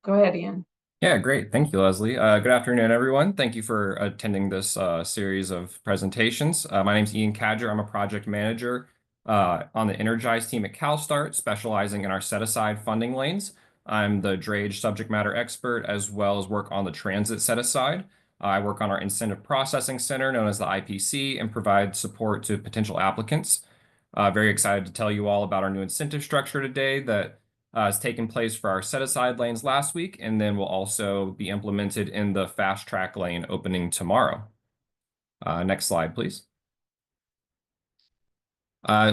Go ahead, Ian. Yeah, great. Thank you, Leslie. Good afternoon, everyone. Thank you for attending this series of presentations. My name is Ian Cadger. I'm a project manager on the Energize team at CalStart, specializing in our set-aside funding lanes. I'm the DRAGE subject matter expert, as well as work on the transit set-aside. I work on our incentive processing center, known as the IPC, and provide support to potential applicants. Very excited to tell you all about our new incentive structure today that has taken place for our set-aside lanes last week, and then will also be implemented in the fast track lane opening tomorrow. Next slide, please.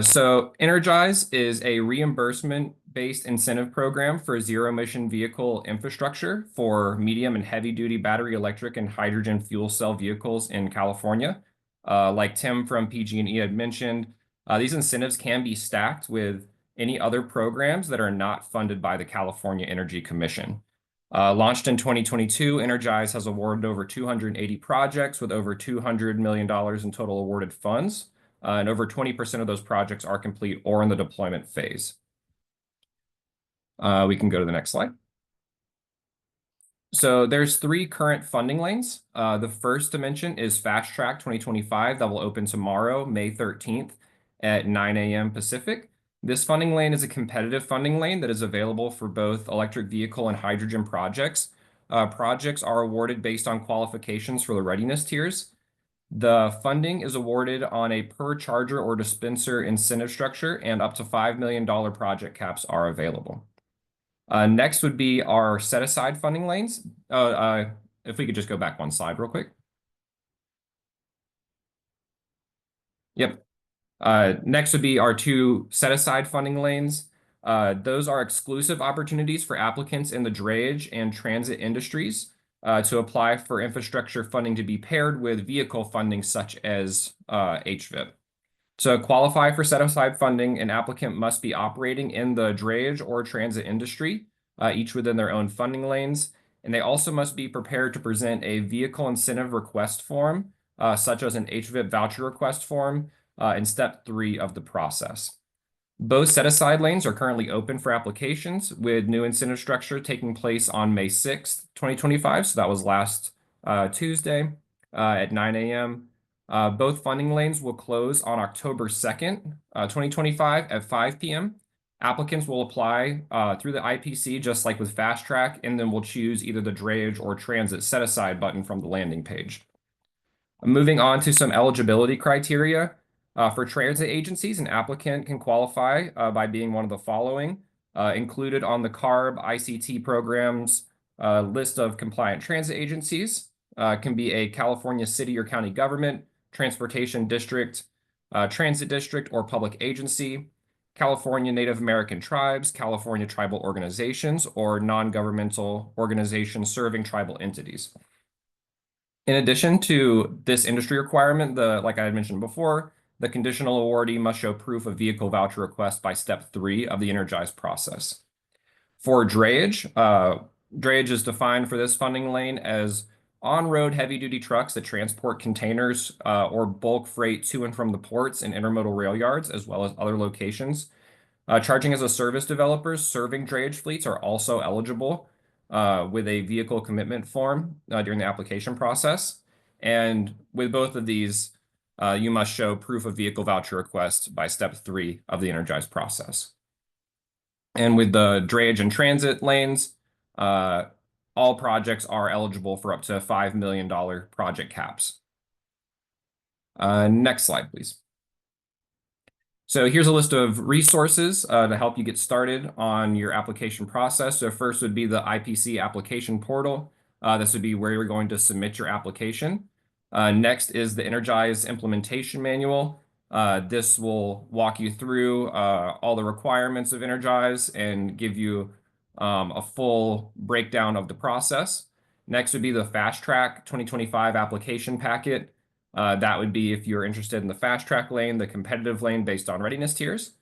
So Energize is a reimbursement-based incentive program for zero-emission vehicle infrastructure for medium and heavy-duty battery electric and hydrogen fuel cell vehicles in California. Like Tim from PG&E had mentioned, these incentives can be stacked with any other programs that are not funded by the California Energy Commission. Launched in 2022, Energize has awarded over 280 projects with over $200 million in total awarded funds. And over 20% of those projects are complete or in the deployment phase. We can go to the next slide. So there's 3 current funding lanes. The first to mention is Fast Track 2025 that will open tomorrow, May 13th at 9 a.m. Pacific. This funding lane is a competitive funding lane that is available for both electric vehicle and hydrogen projects. Projects are awarded based on qualifications for the readiness tiers. The funding is awarded on a per charger or dispenser incentive structure, and up to $5 million project caps are available. Next would be our set-aside funding lanes. If we could just go back one slide real quick. Yep. Next would be our 2 set-aside funding lanes. Those are exclusive opportunities for applicants in the drayage and transit industries. to apply for infrastructure funding to be paired with vehicle funding such as HVIP. To qualify for set-aside funding, an applicant must be operating in the drayage or transit industry, each within their own funding lanes, and they also must be prepared to present a vehicle incentive request form, such as an HVIP voucher request form, in step 3 of the process. Both set-aside lanes are currently open for applications, with new incentive structure taking place on May 6th, 2025. So that was last Tuesday at 9 a.m. Both funding lanes will close on October 2nd, 2025 at 5 p.m. Applicants will apply through the IPC just like with Fast Track, and then will choose either the drayage or transit set-aside button from the landing page. Moving on to some eligibility criteria. For transit agencies, an applicant can qualify by being one of the following. Included on the CARB ICT programs list of compliant transit agencies can be a California city or county government, transportation district, transit district, or public agency, California Native American tribes, California tribal organizations, or non-governmental organizations serving tribal entities. In addition to this industry requirement, like I had mentioned before, the conditional awardee must show proof of vehicle voucher request by step 3 of the Energize process. For drayage, drayage is defined for this funding lane as on-road heavy-duty trucks that transport containers or bulk freight to and from the ports and intermodal rail yards, as well as other locations. Charging as a service developers serving drayage fleets are also eligible with a vehicle commitment form during the application process. And with both of these, you must show proof of vehicle voucher request by step 3 of the Energize process. And with the drayage and transit lanes, all projects are eligible for up to $5 million project caps. Next slide, please. So here's a list of resources to help you get started on your application process. So first would be the IPC application portal. This would be where you're going to submit your application. Next is the Energize implementation manual. This will walk you through all the requirements of Energize and give you a full breakdown of the process. Next would be the Fast Track 2025 application packet. That would be if you're interested in the fast track lane, the competitive lane based on readiness tiers.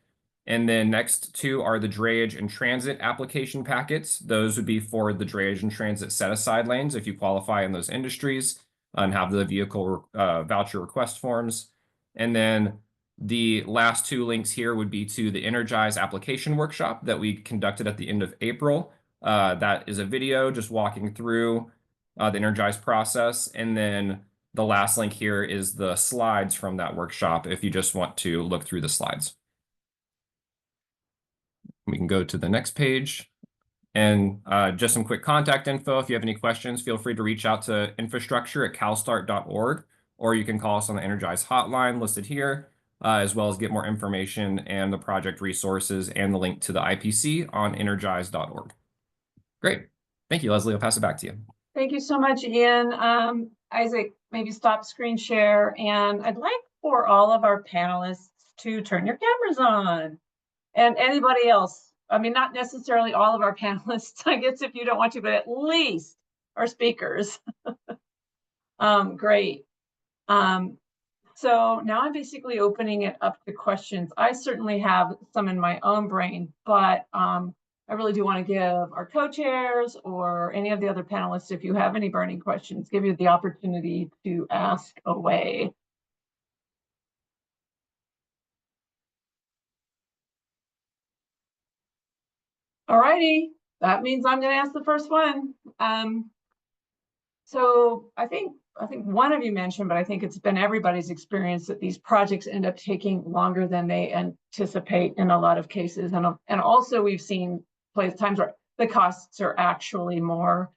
And then next two are the drayage and transit application packets. Those would be for the drayage and transit set-aside lanes if you qualify in those industries and have the vehicle voucher request forms. And then the last two links here would be to the Energize application workshop that we conducted at the end of April. That is a video just walking through the Energize process. And then the last link here is the slides from that workshop if you just want to look through the slides. We can go to the next page. And just some quick contact info. If you have any questions, feel free to reach out to infrastructure@calstart.org, or you can call us on the Energize hotline listed here, as well as get more information and the project resources and the link to the IPC on energize.org. Great. Thank you, Leslie. I'll pass it back to you. Thank you so much, Ian. Isaac, maybe stop screen share. And I'd like for all of our panelists to turn your cameras on. And anybody else, I mean, not necessarily all of our panelists, I guess if you don't want to, but at least our speakers. Great. So now I'm basically opening it up to questions. I certainly have some in my own brain, but I really do want to give our co-chairs or any of the other panelists, if you have any burning questions, give you the opportunity to ask away. All righty, that means I'm going to ask the first one. So I think one of you mentioned, but I think it's been everybody's experience that these projects end up taking longer than they anticipate in a lot of cases, and also we've seen times where the costs are actually more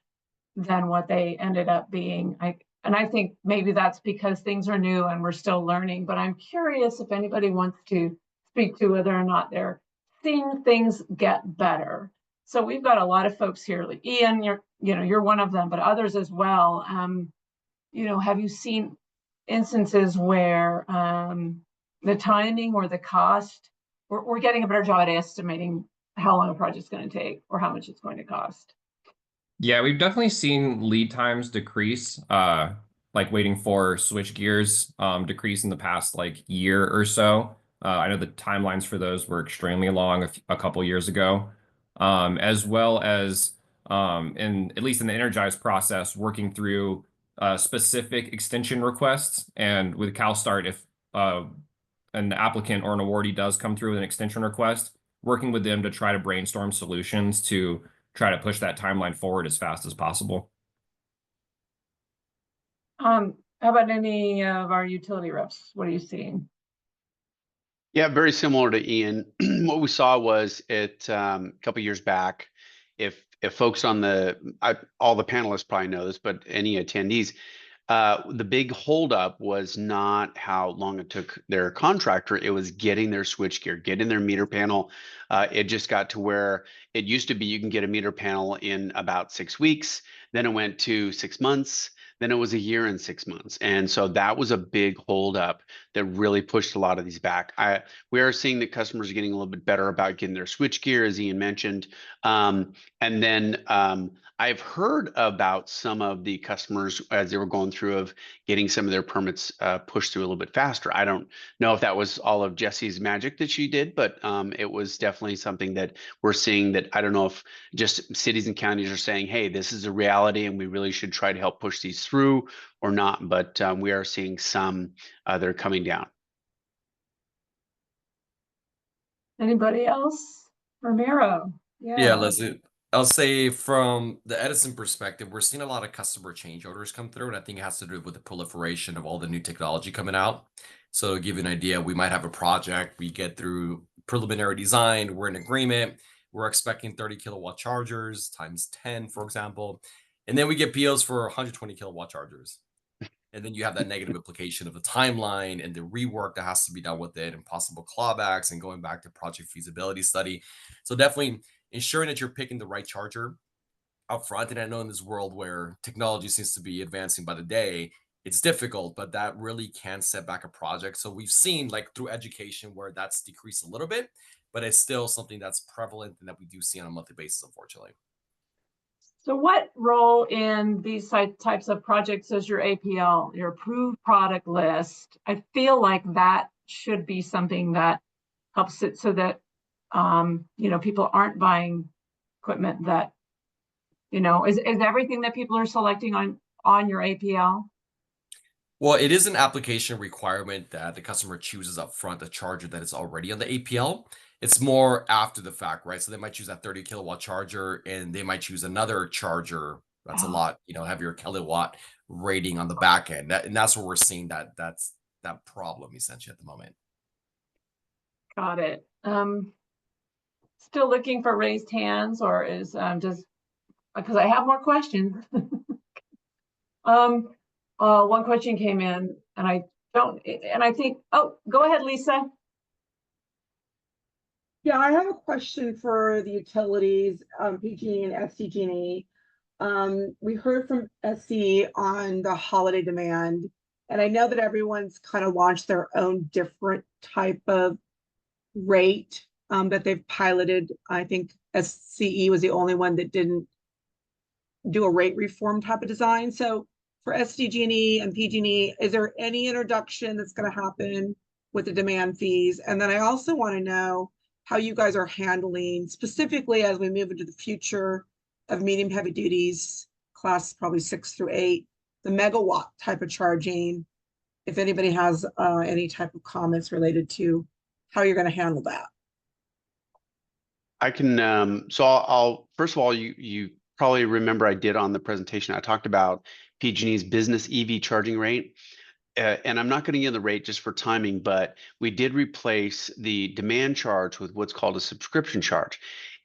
than what they ended up being. And I think maybe that's because things are new and we're still learning, but I'm curious if anybody wants to speak to whether or not they're seeing things get better. So we've got a lot of folks here, like Ian, you're one of them, but others as well. Have you seen instances where the timing or the cost, we're getting a better job at estimating how long a project's going to take or how much it's going to cost? Yeah, we've definitely seen lead times decrease, like waiting for switch gears decrease in the past like year or so. I know the timelines for those were extremely long a couple years ago, as well as in at least in the Energize process, working through specific extension requests. And with CalStart, if an applicant or an awardee does come through with an extension request, working with them to try to brainstorm solutions to try to push that timeline forward as fast as possible. How about any of our utility reps? What are you seeing? Yeah, very similar to Ian. What we saw was it a couple years back. If folks on all the panelists probably know this, but any attendees, the big holdup was not how long it took their contractor. It was getting their switchgear, getting their meter panel. It just got to where it used to be you can get a meter panel in about 6 weeks. Then it went to 6 months. Then it was a year and 6 months. And so that was a big holdup that really pushed a lot of these back. We are seeing that customers are getting a little bit better about getting their switchgear, as Ian mentioned. And then I've heard about some of the customers as they were going through of getting some of their permits pushed through a little bit faster. I don't know if that was all of Jessie's magic that she did, but it was definitely something that we're seeing that I don't know if just cities and counties are saying, hey, this is a reality and we really should try to help push these through or not. But we are seeing some that are coming down. Anybody else? Ramiro. Yeah, Leslie, I'll say from the Edison perspective, we're seeing a lot of customer change orders come through, and I think it has to do with the proliferation of all the new technology coming out. So to give you an idea, we might have a project, we get through preliminary design, we're in agreement, we're expecting 30 kilowatt chargers times 10, for example, and then we get POs for 120 kilowatt chargers. And then you have that negative implication of the timeline and the rework that has to be done with it and possible clawbacks and going back to project feasibility study. So definitely ensuring that you're picking the right charger up front. And I know in this world where technology seems to be advancing by the day, it's difficult, but that really can set back a project. So we've seen like through education where that's decreased a little bit, but it's still something that's prevalent and that we do see on a monthly basis, unfortunately. So what role in these types of projects is your APL, your approved product list? I feel like that should be something that helps it so that, people aren't buying equipment that, is everything that people are selecting on your APL? Well, it is an application requirement that the customer chooses up front a charger that is already on the APL. It's more after the fact, right? So they might choose that 30 kilowatt charger and they might choose another charger that's a lot, heavier kilowatt rating on the back end. And that's where we're seeing that's that problem essentially at the moment. Got it. Still looking for raised hands, or is because I have more questions. One question came in and I think, oh, go ahead, Lisa. Yeah, I have a question for the utilities, PG and SDG&E. We heard from SC on the holiday demand, and I know that everyone's kind of launched their own different type of rate that they've piloted. I think SCE was the only one that didn't do a rate reform type of design. So for SDG&E and PG&E, is there any introduction that's going to happen with the demand fees? And then I also want to know how you guys are handling, specifically as we move into the future of medium heavy duties, class probably 6 through 8, the megawatt type of charging, if anybody has any type of comments related to how you're going to handle that. I can, so I'll first of all, you probably remember I did on the presentation, I talked about PG&E's business EV charging rate. And I'm not going to give the rate just for timing, but we did replace the demand charge with what's called a subscription charge.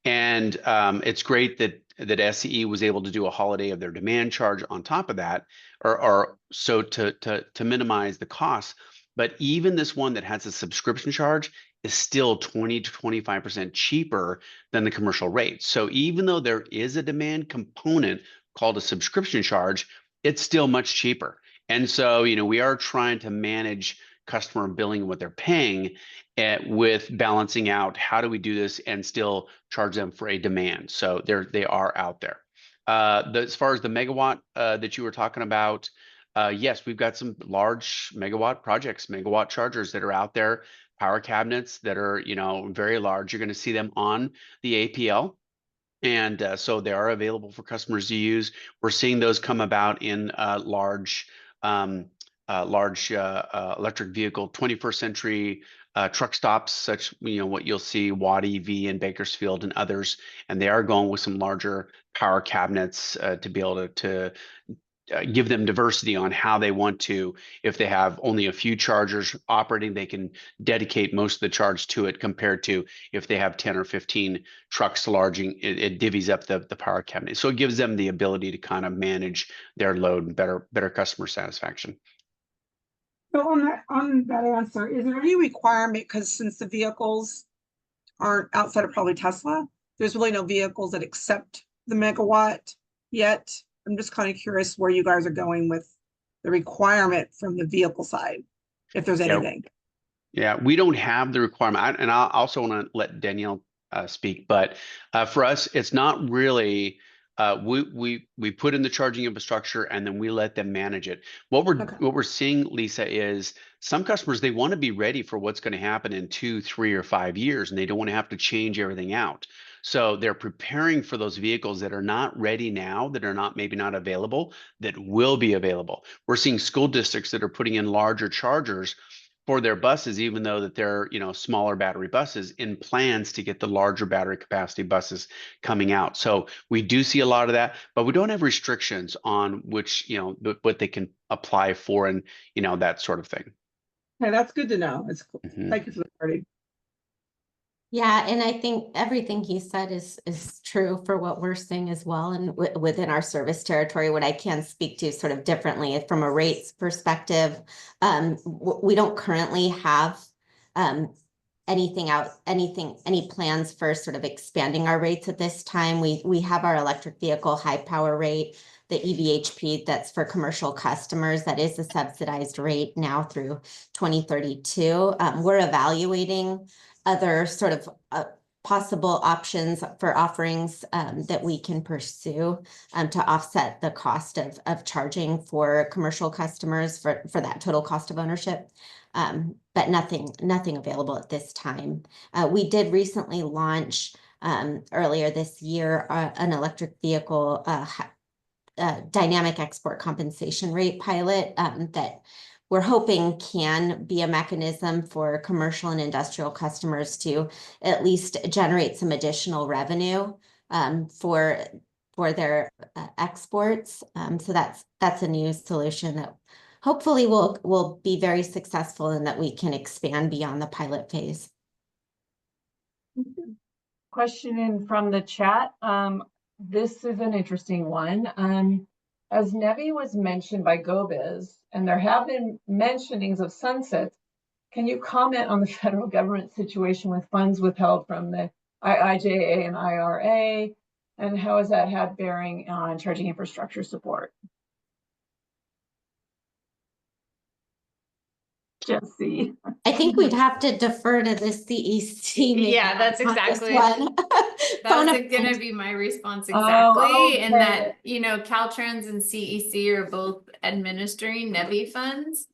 And it's great that SCE was able to do a holiday of their demand charge on top of that, or so to minimize the costs. But even this one that has a subscription charge is still 20 to 25% cheaper than the commercial rate. So even though there is a demand component called a subscription charge, it's still much cheaper. And so, we are trying to manage customer billing and what they're paying with balancing out how do we do this and still charge them for a demand. So they are out there. As far as the megawatt that you were talking about, yes, we've got some large megawatt projects, megawatt chargers that are out there, power cabinets that are, you know, very large. You're going to see them on the APL. And so they are available for customers to use. We're seeing those come about in large electric vehicle 21st century truck stops, such, you know, what you'll see Watt EV in Bakersfield and others, and they are going with some larger power cabinets to be able to give them diversity on how they want to. If they have only a few chargers operating, they can dedicate most of the charge to it, compared to if they have 10 or 15 trucks larging, it divvies up the power cabinet. So it gives them the ability to kind of manage their load and better customer satisfaction. So on that answer, is there any requirement, because since the vehicles aren't outside of probably Tesla, there's really no vehicles that accept the megawatt yet? I'm just kind of curious where you guys are going with the requirement from the vehicle side, if there's anything. Yeah, we don't have the requirement. And I also want to let Danielle speak, but for us, it's not really, we put in the charging infrastructure and then we let them manage it. What we're seeing, Lisa, is some customers, they want to be ready for what's going to happen in 2, 3, or 5 years, and they don't want to have to change everything out. So they're preparing for those vehicles that are not ready now, that are maybe not available, that will be available. We're seeing school districts that are putting in larger chargers for their buses, even though that they're, you know, smaller battery buses, in plans to get the larger battery capacity buses coming out. So we do see a lot of that, but we don't have restrictions on which, you know, what they can apply for, and, you know, that sort of thing. Okay, that's good to know. It's cool. Thank you for the clarity. Yeah, and I think everything he said is true for what we're seeing as well, and within our service territory. What I can speak to sort of differently from a rates perspective, we don't currently have any plans for sort of expanding our rates at this time. We have our electric vehicle high power rate, the EVHP, that's for commercial customers. That is a subsidized rate now through 2032. We're evaluating other sort of possible options for offerings that we can pursue to offset the cost of charging for commercial customers for that total cost of ownership. But nothing available at this time. We did recently launch earlier this year an electric vehicle dynamic export compensation rate pilot that we're hoping can be a mechanism for commercial and industrial customers to at least generate some additional revenue for their exports. So that's a new solution that hopefully will be very successful, and that we can expand beyond the pilot phase. Question in from the chat. This is an interesting one. As NEVI was mentioned by GoBiz, and there have been mentionings of sunsets, can you comment on the federal government situation with funds withheld from the IIJA and IRA, and how has that had bearing on charging infrastructure support? Jesse. I think we'd have to defer to the CEC. Yeah, that's exactly. That was going to be my response exactly. Oh, okay. And that, you know, Caltrans and CEC are both administering NEVI funds.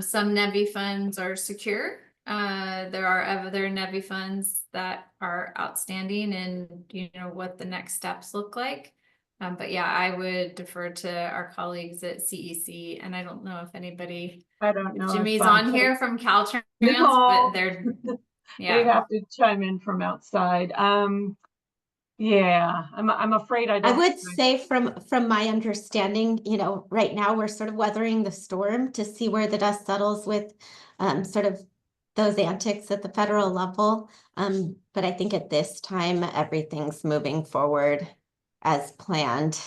Some NEVI funds are secure. There are other NEVI funds that are outstanding, and you know what the next steps look like. But yeah, I would defer to our colleagues at CEC, and I don't know if anybody. I don't know. Jimmy's on here from Caltrans, no. But they're They'd have to chime in from outside. Yeah, I'm afraid I don't. I would say from my understanding, you know, right now we're sort of weathering the storm to see where the dust settles with sort of those antics at the federal level. But I think at this time, everything's moving forward as planned.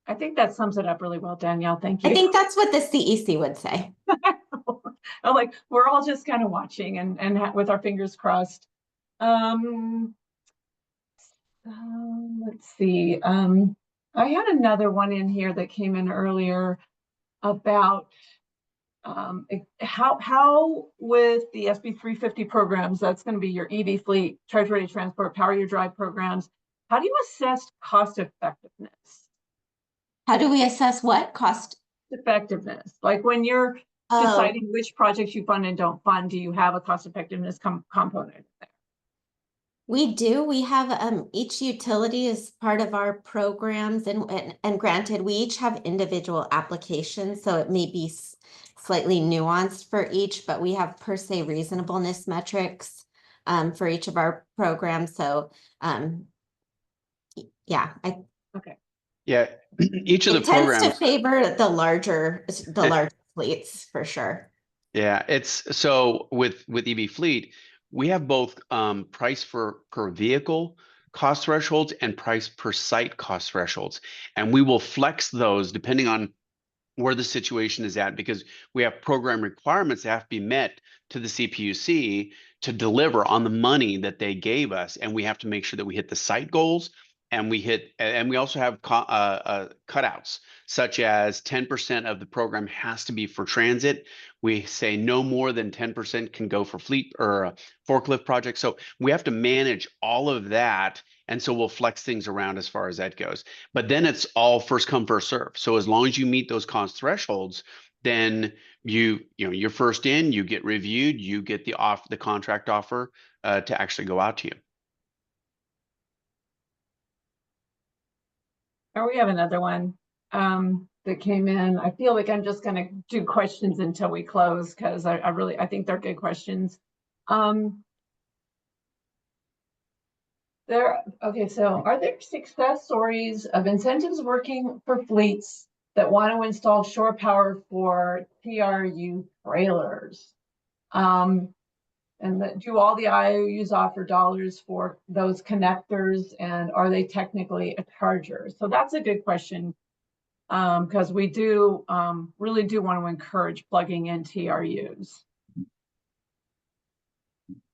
I think that sums it up really well, Danielle. Thank you. I think that's what the CEC would say. Like, we're all just kind of watching and with our fingers crossed. Let's see. I had another one in here that came in earlier about how with the SB 350 programs, that's going to be your EV fleet, charge ready transport, power your drive programs. how do you assess cost effectiveness? How do we assess what cost? Effectiveness, like when you're Oh, deciding which projects you fund and don't fund, do you have a cost effectiveness component there? we do. We have each utility is part of our programs, and granted, we each have individual applications, so it may be slightly nuanced for each, but we have per se reasonableness metrics for each of our programs. So yeah, Okay. Yeah, each of the it tends to programs. favor the larger fleets for sure. Yeah, it's so with EV Fleet, we have both price per vehicle cost thresholds and price per site cost thresholds, and we will flex those depending on where the situation is at, because we have program requirements that have to be met to the CPUC to deliver on the money that they gave us, and we have to make sure that we hit the site goals, and we also have cutouts, such as 10% of the program has to be for transit. We say no more than 10% can go for fleet or forklift projects. So we have to manage all of that, and so we'll flex things around as far as that goes. But then it's all first come, first serve. So as long as you meet those cost thresholds, then you're first in, you get reviewed, you get the contract offer to actually go out to you. Or we have another one that came in. I feel like I'm just going to do questions until we close, because I think they're good questions. Okay, so are there success stories of incentives working for fleets that want to install shore power for TRU trailers? And do all the IOUs offer dollars for those connectors, and are they technically a charger? So that's a good question, because we do really do want to encourage plugging in TRUs.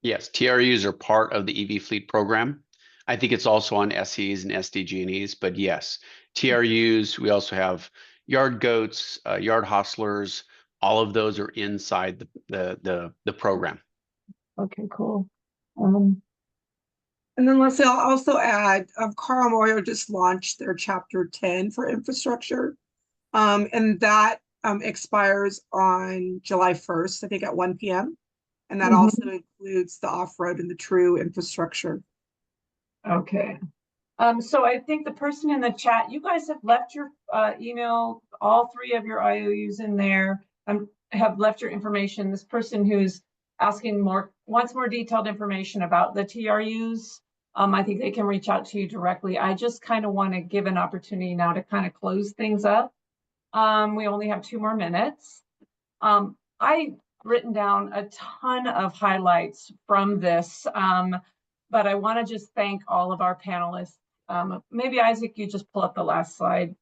Yes, TRUs are part of the EV Fleet program. I think it's also on SEs and SDG&Es, but yes, TRUs, we also have yard goats, yard hostlers, all of those are inside the program. Okay, cool. And then Leslie, I'll also add, Carl Moyer just launched their chapter 10 for infrastructure. And that expires on July 1st, I think at 1 p.m. And that also includes the off-road and the true infrastructure. Okay. So I think the person in the chat, you guys have left your email, all three of your IOUs in there, have left your information. This person who's asking wants more detailed information about the TRUs, I think they can reach out to you directly. I just kind of want to give an opportunity now to kind of close things up. We only have 2 more minutes. I written down a ton of highlights from this, but I want to just thank all of our panelists. Maybe Isaac, you just pull up the last slide.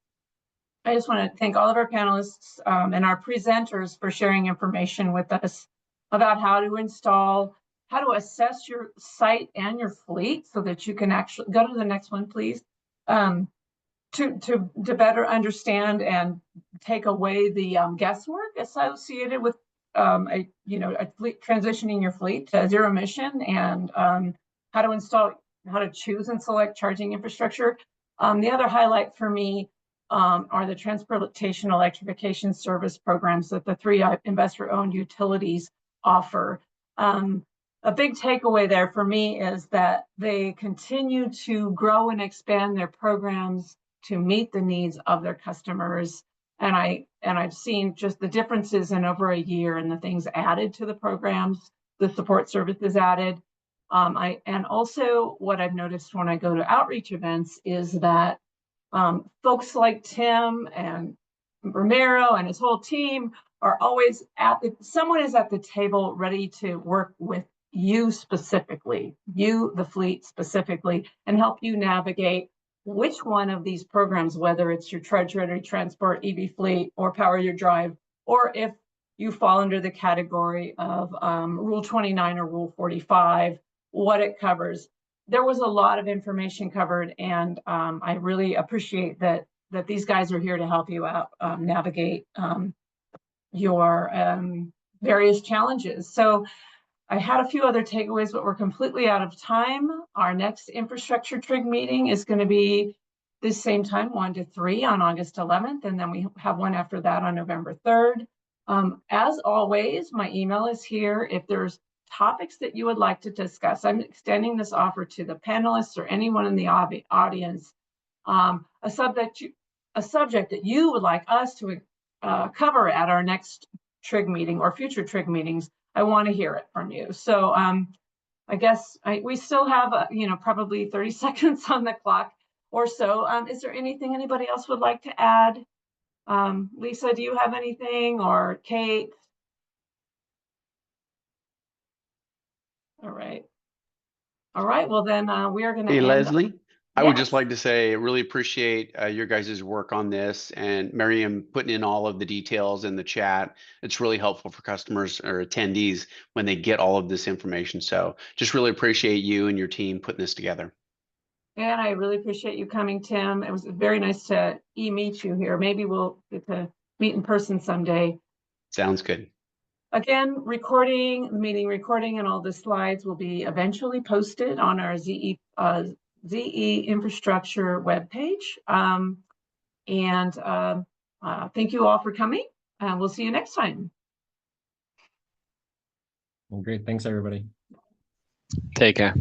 I just want to thank all of our panelists and our presenters for sharing information with us about how to install, how to assess your site and your fleet so that you can actually go to the next one, please. To better understand and take away the guesswork associated with a fleet, transitioning your fleet to zero emission, and how to choose and select charging infrastructure. The other highlight for me are the transportation electrification service programs that the 3 investor-owned utilities offer. A big takeaway there for me is that they continue to grow and expand their programs to meet the needs of their customers. And I've seen just the differences in over a year and the things added to the programs, the support services added. And also what I've noticed when I go to outreach events is that folks like Tim and Romero and his whole team are always someone is at the table ready to work with you specifically, you, the fleet specifically, and help you navigate which one of these programs, whether it's your Trudge Ready Transport, EV Fleet, or Power Your Drive, or if you fall under the category of Rule 29 or Rule 45, what it covers. There was a lot of information covered, and I really appreciate that these guys are here to help you out navigate your various challenges. So I had a few other takeaways, but we're completely out of time. Our next infrastructure TRIG meeting is going to be this same time, 1 to 3 on August 11th, and then we have one after that on November 3rd. As always, my email is here. If there's topics that you would like to discuss, I'm extending this offer to the panelists or anyone in the audience. A subject that you would like us to cover at our next TRIG meeting or future TRIG meetings, I want to hear it from you. So I guess we still have, probably 30 seconds on the clock or so. Is there anything anybody else would like to add? Lisa, do you have anything, or Kate? All right. All right, well then we are going to Hey, end. Leslie, I would just Yes. like to say, I really appreciate your guys' work on this, and Miriam putting in all of the details in the chat. It's really helpful for customers or attendees when they get all of this information. So just really appreciate you and your team putting this together. And I really appreciate you coming, Tim. It was very nice to meet you here. Maybe we'll get to meet in person someday. Sounds good. Again, the meeting recording and all the slides will be eventually posted on our ZE infrastructure webpage. Thank you all for coming. We'll see you next time. Well, great. Thanks, everybody. Take care.